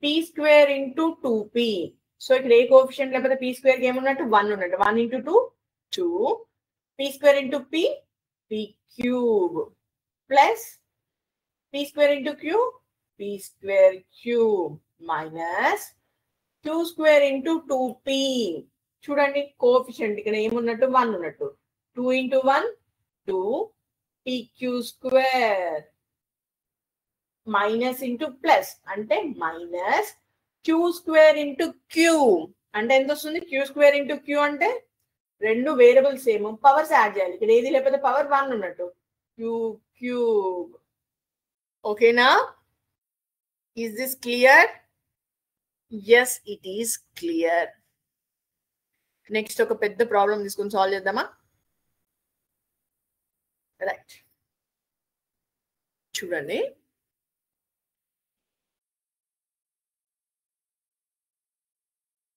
P square into 2p. So ఇక్కడ ఏ కోఎఫిషియంట్ లేకపోతే పీ స్క్వేర్ కి ఏమున్నట్టు 1 ఉన్నట్టు. 1 into 2 2. P square into p p cube plus p square into q p square cube minus queue square into 2p. చూడండి, coefficient ఇక్కడ ఏమున్నట్టు 1 ఉన్నట్టు. 2 into 1 2 p q square minus into plus అంటే minus queue square into q అంటే ఎంత వస్తుంది? Queue square into q అంటే రెండు వేరియబుల్స్ సేమ్, పవర్స్ యాడ్ చేయాలి. ఇక్కడ ఏది లేకపోతే పవర్ 1 ఉన్నట్టు. Q cube. ఓకేనా? Is this clear? Yes, it is clear. Next ఒక పెద్ద ప్రాబ్లం తీసుకుని సాల్వ్ చేద్దామా? రైట్, చూడండి.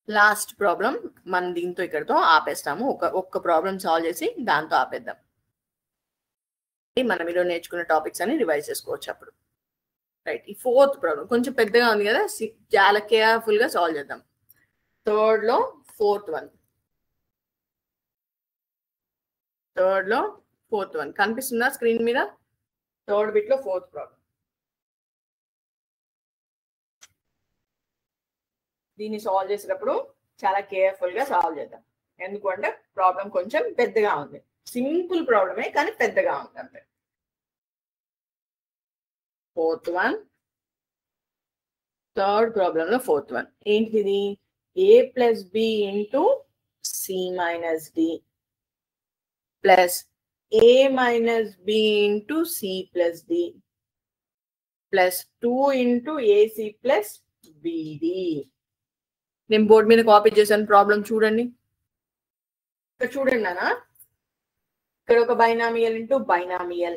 లాస్ట్ ప్రాబ్లం మనం దీంతో ఇక్కడతో ఆపేస్తాము. ఒక్క ప్రాబ్లం సాల్వ్ చేసి దాంతో ఆపేద్దాం. మనం ఈరోజు నేర్చుకున్న టాపిక్స్ అని రివైజ్ చేసుకోవచ్చు అప్పుడు. రైట్, ఈ ఫోర్త్ ప్రాబ్లం కొంచెం పెద్దగా ఉంది కదా, చాలా కేర్ఫుల్ గా సాల్వ్ చేద్దాం. థర్డ్ లో ఫోర్త్ వన్ కనిపిస్తుందా స్క్రీన్ మీద? థర్డ్ బిట్ లో ఫోర్త్ ప్రాబ్లం. దీన్ని సాల్వ్ చేసేటప్పుడు చాలా కేర్ఫుల్ గా సాల్వ్ చేద్దాం. ఎందుకంటే ప్రాబ్లం కొంచెం పెద్దగా ఉంది. సింపుల్ ప్రాబ్లమే కానీ పెద్దగా ఉంది అంతే. ఫోర్త్ వన్, థర్డ్ ప్రాబ్లం లో ఫోర్త్ వన్ ఏంటిది? A plus B into c minus d plus a minus b into c plus d plus 2 into ac plus bd. నేను బోర్డు మీద కాపీ చేశాను ప్రాబ్లం చూడండి. ఇక్కడ చూడండి అన్న, ఇక్కడ ఒక బైనామియల్ ఇంటూ బైనామియల్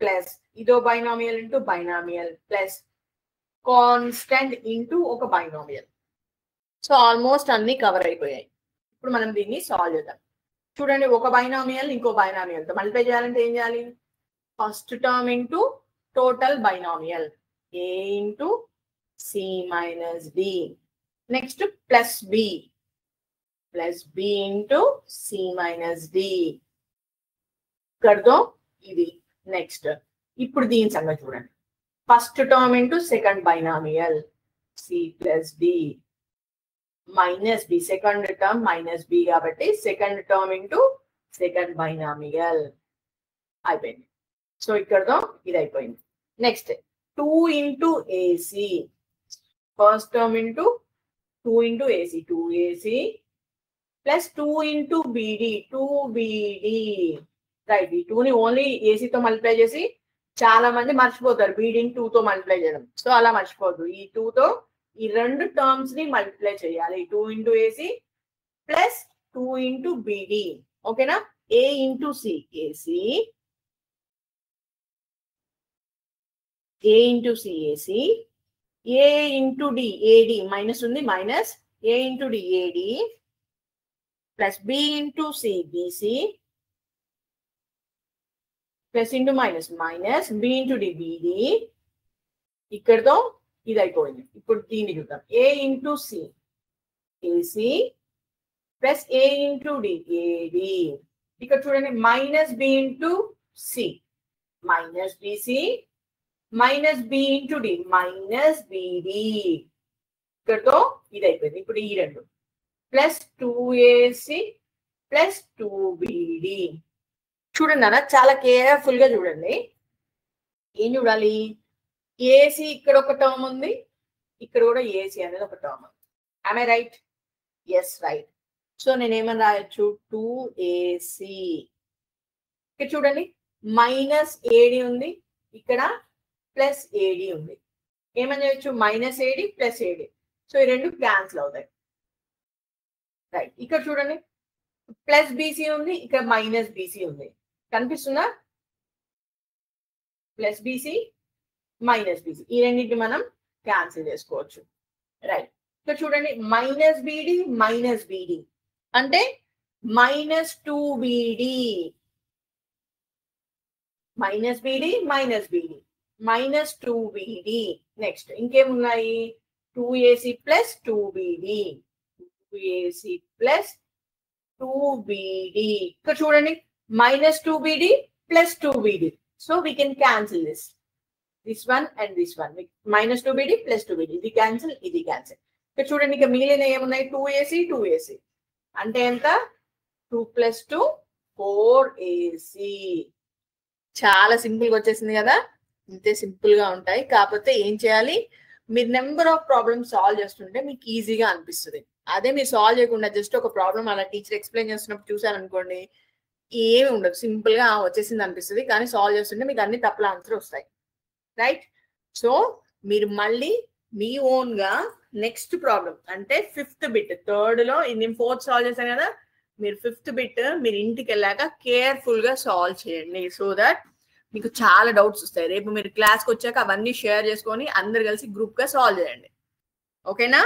ప్లస్ ఇదో binomial into binomial plus constant into ఒక బైనామియల్. సో ఆల్మోస్ట్ అన్ని కవర్ అయిపోయాయి. ఇప్పుడు మనం దీన్ని సాల్వ్ చేద్దాం. చూడండి, ఒక బైనామియల్ ఇంకో బైనామియల్ తో మల్టిప్లై చేయాలంటే ఏం చేయాలి? First term into total binomial a into c minus d. Next plus b into c minus d. కర్దో ఇది. నెక్స్ట్ ఇప్పుడు దీని సంగతి చూడండి. First term into second binomial c plus d minus b. Second term minus b కాబట్టి second term into second binomial అయిపోయింది. So ఇక్కడతో ఇది అయిపోయింది. Next 2 into ac. First term into 2 into ac 2ac plus 2 into bd 2bd. Right. ఈ 2ని only ఏసీతో multiply చేసి చాలా మంది మర్చిపోతారు బీడీని 2తో మల్టిప్లై చేయడం. సో అలా మర్చిపోద్దు. ఈ 2తో ఈ రెండు టర్మ్స్ ని మల్టిప్లై చేయాలి. 2 into ac plus 2 into bd. ఓకేనా. A into c ac, a into c ac, a into d ad minus ఉంది minus a into d ad plus B into c bc plus into minus minus b into d bd. ఇక్కడతో ఇది అయిపోయింది. ఇప్పుడు దీన్ని చూద్దాం. A into c ac plus A into d ad. ఇక్కడ చూడండి minus b into c minus bc minus b into D minus బిడి. ఇక్కడతో ఇది అయిపోయింది. ఇప్పుడు ఈ రెండు ప్లస్ 2ac ప్లస్ 2bd. చూడండి అన్న, చాలా కేర్ఫుల్ గా చూడండి. ఏం చూడాలి? ఏసీ ఇక్కడ ఒక టర్మ్ ఉంది, ఇక్కడ కూడా ఏసీ అనేది ఒక టర్మ్ ఉంది. ఆమె రైట్? Yes right. సో నేనేమని రాయొచ్చు? 2ac. ఇక్కడ చూడండి మైనస్ ఏడి ఉంది, ఇక్కడ ప్లస్ ఏడి ఉంది. ఏమని చేయొచ్చు? Minus AD plus AD. So ఈ రెండు క్యాన్సిల్ అవుతాయి. రైట్. ఇక్కడ చూడండి ప్లస్ బీసీ ఉంది, ఇక్కడ మైనస్ బీసీ ఉంది. కనిపిస్తుందా? ప్లస్ బీసీ మైనస్ బీసీ, ఈ రెండింటిని మనం క్యాన్సిల్ చేసుకోవచ్చు. రైట్. ఇక్కడ చూడండి మైనస్ బీడి మైనస్ బీడి అంటే మైనస్ 2bd. మైనస్ బీడి మైనస్ బీడి మైనస్ 2bd. నెక్స్ట్ ఇంకేమున్నాయి? 2ac plus 2bd 2ac plus 2bd. ఇక్కడ చూడండి minus 2bd plus 2bd. So we can cancel this one and this one. Minus 2bd plus 2bd, ఇది cancel ఇది cancel. ఇక్కడ చూడండి ఇక మిగిలిన ఏమున్నాయి? 2ac 2ac అంటే ఎంత? 2 ప్లస్ 2 4ac. చాలా సింపుల్ గా వచ్చేసింది కదా. ఇంతే సింపుల్ గా ఉంటాయి. కాకపోతే ఏం చేయాలి? మీరు నెంబర్ ఆఫ్ ప్రాబ్లమ్స్ సాల్వ్ చేస్తుంటే మీకు ఈజీగా అనిపిస్తుంది. అదే మీరు సాల్వ్ చేయకుండా జస్ట్ ఒక ప్రాబ్లం అలా టీచర్ ఎక్స్ప్లెయిన్ చేస్తున్నప్పుడు చూసారు అనుకోండి, ఏమి ఉండదు, సింపుల్ గా వచ్చేసింది అనిపిస్తుంది. కానీ సాల్వ్ చేస్తుంటే మీకు అన్ని తప్పుల ఆన్సర్ వస్తాయి. రైట్. సో మీరు మళ్ళీ మీ ఓన్ గా నెక్స్ట్ ప్రాబ్లం అంటే 5th బిట్, థర్డ్ లో నేను 4th సాల్వ్ చేశాను కదా, మీరు 5th బిట్ మీరు ఇంటికి వెళ్ళాక కేర్ఫుల్ గా సాల్వ్ చేయండి. సో దట్ మీకు చాలా డౌట్స్ వస్తాయి. రేపు మీరు క్లాస్కి వచ్చాక అవన్నీ షేర్ చేసుకొని అందరు కలిసి గ్రూప్ గా సాల్వ్ చేయండి. ఓకేనా?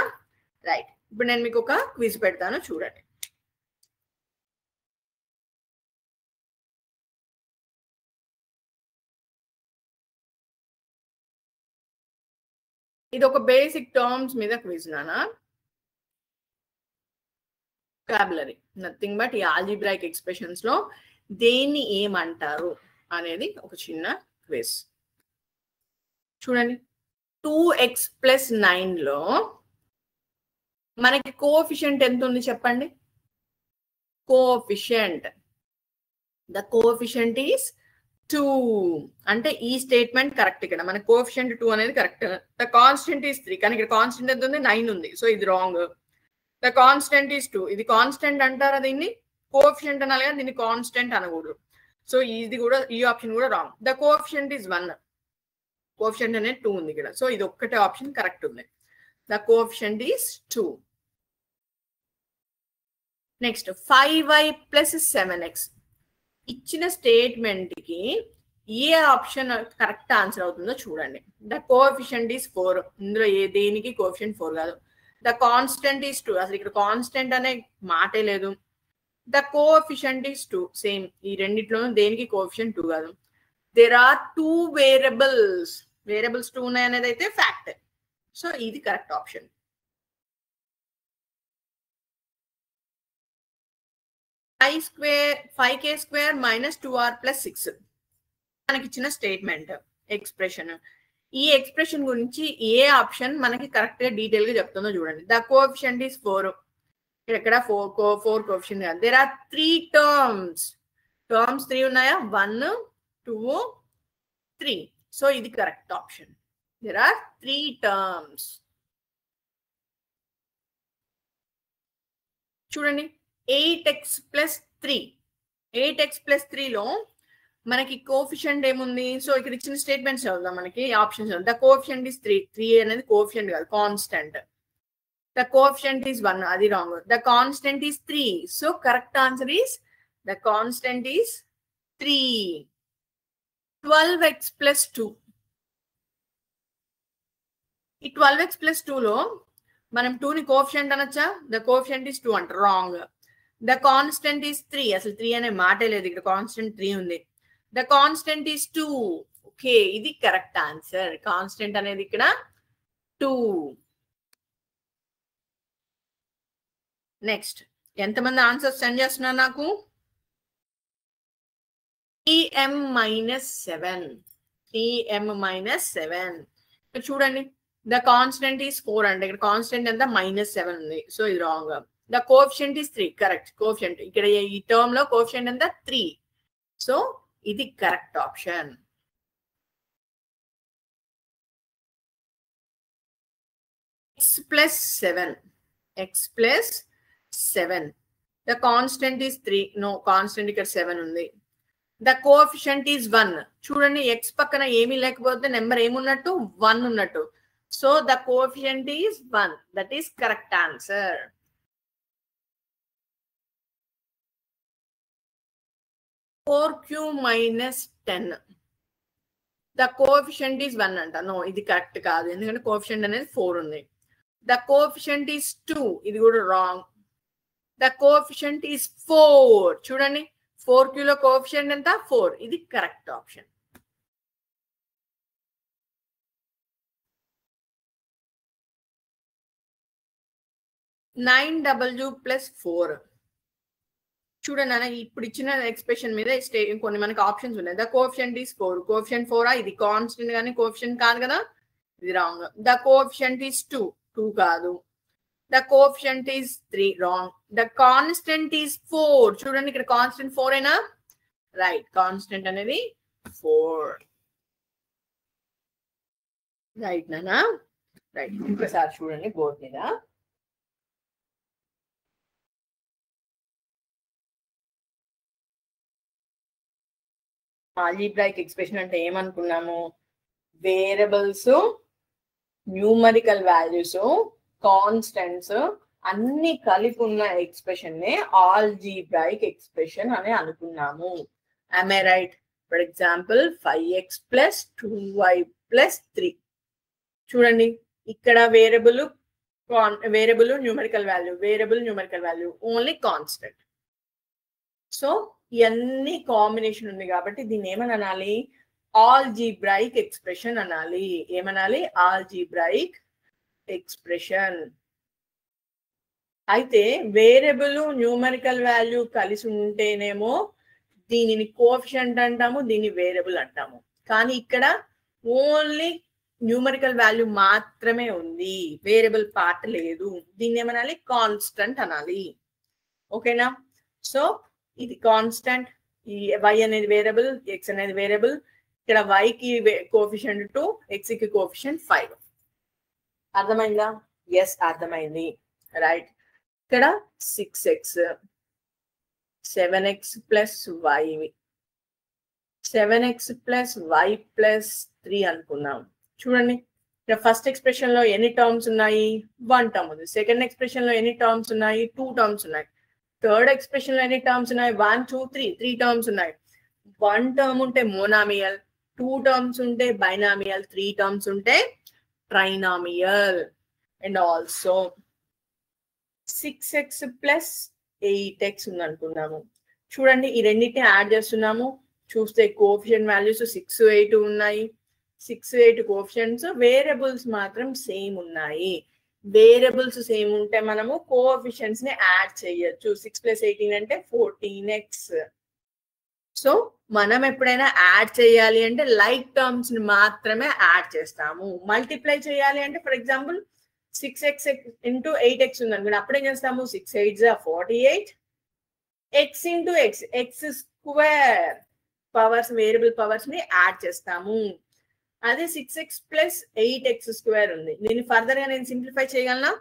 రైట్. ఇప్పుడు నేను మీకు ఒక క్విజ్ పెడతాను, చూడండి. ఇది ఒక బేసిక్ టర్మ్స్ మీద క్విజ్ నానా. vocabulary, నథింగ్ బట్ ఈ ఆల్జీబ్రాయిక్ ఎక్స్ప్రెషన్స్ లో దేన్ని ఏమంటారు అనేది ఒక చిన్న క్విజ్. చూడండి 2x ప్లస్ 9 లో మనకి కోఎఫిషియంట్ ఎంత ఉంది చెప్పండి? కోఎఫిషియంట్, ద కోఎఫిషియంట్ ఈస్ 2 అంటే ఈ స్టేట్మెంట్ కరెక్ట్. ఇక్కడ మన కోఎఫిషియంట్ 2 అనేది కరెక్ట్. ద కాన్స్టెంట్ ఈస్ 3 కానీ ఇక్కడ కాన్స్టెంట్ ఎంత ఉంది? 9 ఉంది. సో ఇది రాంగ్. ద కాన్స్టెంట్ ఈస్ 2, ఇది కాన్స్టెంట్ అంటారా? దీన్ని కోఎఫిషియంట్ అనాలి కానీ దీన్ని కాన్స్టెంట్ అనకూడదు. సో ఇది కూడా, ఈ ఆప్షన్ కూడా wrong. The coefficient is 1, coefficient అనేది 2 ఉంది ఇక్కడ. సో ఇది ఒక్కటే ఆప్షన్ కరెక్ట్ ఉంది. The coefficient is 2. Next 5y plus 7x ఇచ్చిన స్టేట్మెంట్ కి ఏ ఆప్షన్ కరెక్ట్ ఆన్సర్ అవుతుందో చూడండి. ద కోఎఫిషియంట్ ఈస్ 4, ఇందులో దేనికి కోఎఫిషియంట్ 4 కాదు. ద కాన్స్టెంట్ ఈస్ 2, అసలు ఇక్కడ కాన్స్టెంట్ అనే మాటే లేదు. ద కోఎఫిషియంట్ ఈస్ 2, సేమ్, ఈ రెండిట్లోనూ దేనికి కోఎఫిషియంట్ 2 కాదు. there are two variables 2 ఉన్నాయి అనేది అయితే ఫ్యాక్ట్. సో ఇది correct option. Five k square minus 2r plus 6 మనకి ఇచ్చిన స్టేట్మెంట్ ఎక్స్ప్రెషన్. ఈ ఎక్స్ప్రెషన్ గురించి ఏ ఆప్షన్ మనకి కరెక్ట్ గా డీటెయిల్ గా చెప్తుందో చూడండి. The coefficient is 4. ఇక్కడ 4 కోఎఫిషియంట్ కాదు. దేర్ ఆర్ 3 టర్మ్స్ 3 ఉన్నాయా? 1 2 3. సో ఇది correct option. There are 3 terms. చూడండి 8x ప్లస్ 3. 8x ప్లస్ 3లో మనకి కోఎఫిషియంట్ ఏముంది? సో ఇక్కడ ఇచ్చిన స్టేట్మెంట్స్ చదువుదాం. మనకి ఆప్షన్స్ ద కోఎఫిషియంట్ ఈస్ 3. 3 అనేది కోఎఫిషియంట్ కాదు, కాన్స్టెంట్. The coefficient is 1. అది wrong. The constant is 3. So correct answer is the constant is 3. 12x plus 2. ఈ 12x ప్లస్ 2లో మనం 2ని కోఎఫిషియంట్ అనొచ్చా? ద కోఎఫిషియంట్ ఈస్ 2 అంట. రాంగ్. The constant is 3. అసలు 3 అనే మాటే లేదు ఇక్కడ. కాన్స్టెంట్ 3 ఉంది. The constant is 2. ఓకే, ఇది కరెక్ట్ ఆన్సర్. కాన్స్టెంట్ అనేది ఇక్కడ 2. నెక్స్ట్ ఎంతమంది ఆన్సర్స్ సెండ్ చేస్తున్నారు నాకు? 3m minus 7. 3m minus 7. ఇక్కడ చూడండి ద కాన్స్టెంట్ ఈస్ 4 అంటే ఇక్కడ కాన్స్టెంట్ ఎంత? -7 ఉంది. సో ఇది wrong. The coefficient is 3. Correct. Coefficient ఇక్కడ ఈ టర్మ్ లో కోఎఫిషియంట్ ఎంత? 3. సో ఇది correct option. x plus 7. x plus 7. The constant is 3. No, constant ఇక్కడ 7 ఉంది. The coefficient is 1. చూడండి x పక్కన ఏమీ లేకపోతే నెంబర్ ఏమున్నట్టు? 1 ఉన్నట్టు. So the coefficient is 1. That is correct answer. 4q minus 10. The coefficient is 1 అంట. నో, ఇది కరెక్ట్ కాదు, ఎందుకంటే కోఎఫిషియంట్ అనేది 4 ఉంది. The coefficient is 2. ఇది కూడా రాంగ్. The coefficient is 4. చూడండి 4q లో కోఎఫిషియంట్ ఎంత? 4. ఇది కరెక్ట్ ఆప్షన్. (9w plus 4). చూడండి అన్న, ఇప్పుడు ఇచ్చిన ఎక్స్ప్రెషన్ మీద కొన్ని మనకి ఆప్షన్స్ ఉన్నాయి. The coefficient is 4. కోఎఫిషియంట్ 4. ఇది కాన్స్టెంట్ కానీ కోఎఫిషియంట్ కాదు కదా, ఇది రాంగ్. The coefficient is 2. 2 కాదు. The coefficient is 3. Wrong. The constant is 4. చూడండి ఇక్కడ కాన్స్టెంట్ 4 అయినా రైట్. కాన్స్టెంట్ అనేది 4. రైట్ నానా? రైట్. ఇంకోసారి చూడండి బోర్డ్ మీద. ఆల్జీబ్రాయిక్ ఎక్స్ప్రెషన్ అంటే ఏమనుకున్నాము? వేరియబుల్స్, న్యూమరికల్ వాల్యూస్, కాన్స్టెంట్స్ అన్ని కలిపి ఉన్న ఎక్స్ప్రెషన్ నే ఆల్జీబ్రాయిక్ ఎక్స్ప్రెషన్ అని అనుకున్నాము. am I right? For example 5x plus 2y plus 3. చూడండి ఇక్కడ variable numerical value only constant. So ఇవన్నీ కాంబినేషన్ ఉంది కాబట్టి దీన్ని ఏమని అనాలి? ఆల్జీబ్రాయిక్ ఎక్స్ప్రెషన్ అనాలి. ఏమనాలి? Algebraic expression. అయితే వేరియబుల్ న్యూమరికల్ వాల్యూ కలిసి ఉంటేనేమో దీనిని కోఎఫిషియంట్ అంటాము, దీన్ని వేరియబుల్ అంటాము. కానీ ఇక్కడ ఓన్లీ న్యూమరికల్ వాల్యూ మాత్రమే ఉంది, వేరియబుల్ పార్ట్ లేదు. దీన్ని ఏమనాలి? కాన్స్టెంట్ అనాలి. ఓకేనా? సో ఇది కాన్స్టెంట్, ఈ y అనేది వేరియబుల్, x అనేది వేరియబుల్. ఇక్కడ y కి కోఎఫిషియంట్ 2, x కి కోఎఫిషియంట్ 5. అర్థమైందా? ఎస్, అర్థమైంది. రైట్. ఇక్కడ 6x 7x plus y 7x plus y plus 3 అనుకున్నాం. చూడండి ఇక్కడ ఫస్ట్ ఎక్స్ప్రెషన్ లో ఎన్ని టర్మ్స్ ఉన్నాయి? 1 టర్మ్ ఉంది. సెకండ్ ఎక్స్ప్రెషన్ లో ఎన్ని టర్మ్స్ ఉన్నాయి? 2 టర్మ్స్ ఉన్నాయి. థర్డ్ ఎక్స్ప్రెషన్ లో ఎన్ని టర్మ్స్ ఉన్నాయి? 1 2 3 టర్మ్స్ ఉన్నాయి. 1 టర్మ్ ఉంటే మోనామియల్, 2 టర్మ్స్ ఉంటే బైనామియల్, 3 టర్మ్స్ ఉంటే trinomial. And also 6x plus 8x ఉంది అనుకున్నాము. చూడండి ఈ రెండింటిని యాడ్ చేస్తున్నాము. చూస్తే కోఎఫిషియంట్ వాల్యూస్ 6, 8 ఉన్నాయి. 6, 8 కోఎఫిషియంట్స్, వేరియబుల్స్ మాత్రం సేమ్ ఉన్నాయి. వేరియబుల్స్ సేమ్ ఉంటే మనము కోఎఫిషియంట్స్ ని యాడ్ చేయొచ్చు. 6 + 18 అంటే 14x. సో మనం ఎప్పుడైనా యాడ్ చేయాలి అంటే లైక్ టర్మ్స్ ని మాత్రమే యాడ్ చేస్తాము. మల్టిప్లై చేయాలి అంటే for example 6x into 8x ఉంది అనుకోండి, అప్పుడేం చేస్తాము 6 8 48 x into x square powers, variable powers ని యాడ్ చేస్తాము. అదే 6x + 8x స్క్వేర్ ఉంది, దీన్ని ఫర్దర్ గా నేను సింప్లిఫై చేయగలనా?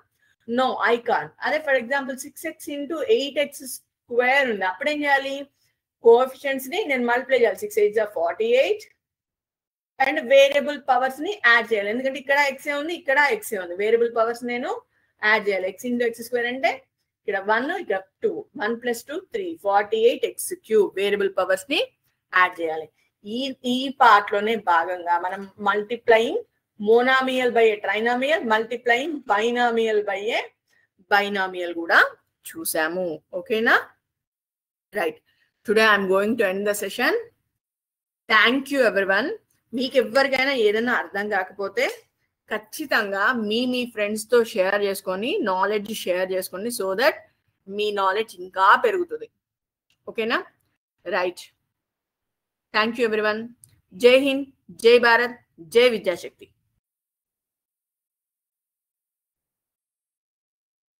No, I can't. అదే for example 6x into 8x square ఉంది, అప్పుడేం చేయాలి కోఎఫిషియంట్స్ ని నేను మల్టిప్లై చేయాలి. 6 8 48 అండ్ వేరియబుల్ పవర్స్ ని యాడ్ చేయాలి, ఎందుకంటే ఇక్కడ x ఉంది, ఇక్కడ x ఉంది. వేరియబుల్ పవర్స్ నేను యాడ్ చేయాలి. x ఇంటూ x స్క్వేర్ అంటే ఇక్కడ 1, ఇక్కడ 2, 1 + 2 3 48x³ వేరియబుల్ పవర్స్ ని యాడ్ చేయాలి. ఈ పార్ట్ లోనే భాగంగా మనం multiplying monomial by a trinomial, multiplying binomial by a binomial కూడా చూసాము. ఓకేనా? Right. Today I'm going to end the session. Thank you everyone. మీకు ఎవరికైనా ఏదైనా అర్థం కాకపోతే ఖచ్చితంగా మీ ఫ్రెండ్స్ తో షేర్ చేసుకొని నాలెడ్జ్ షేర్ చేసుకోండి, సో దట్ మీ నాలెడ్జ్ ఇంకా పెరుగుతుంది. ఓకేనా? రైట్. Thank you everyone. జై హింద్, జై భారత్, జై విద్యాశక్తి.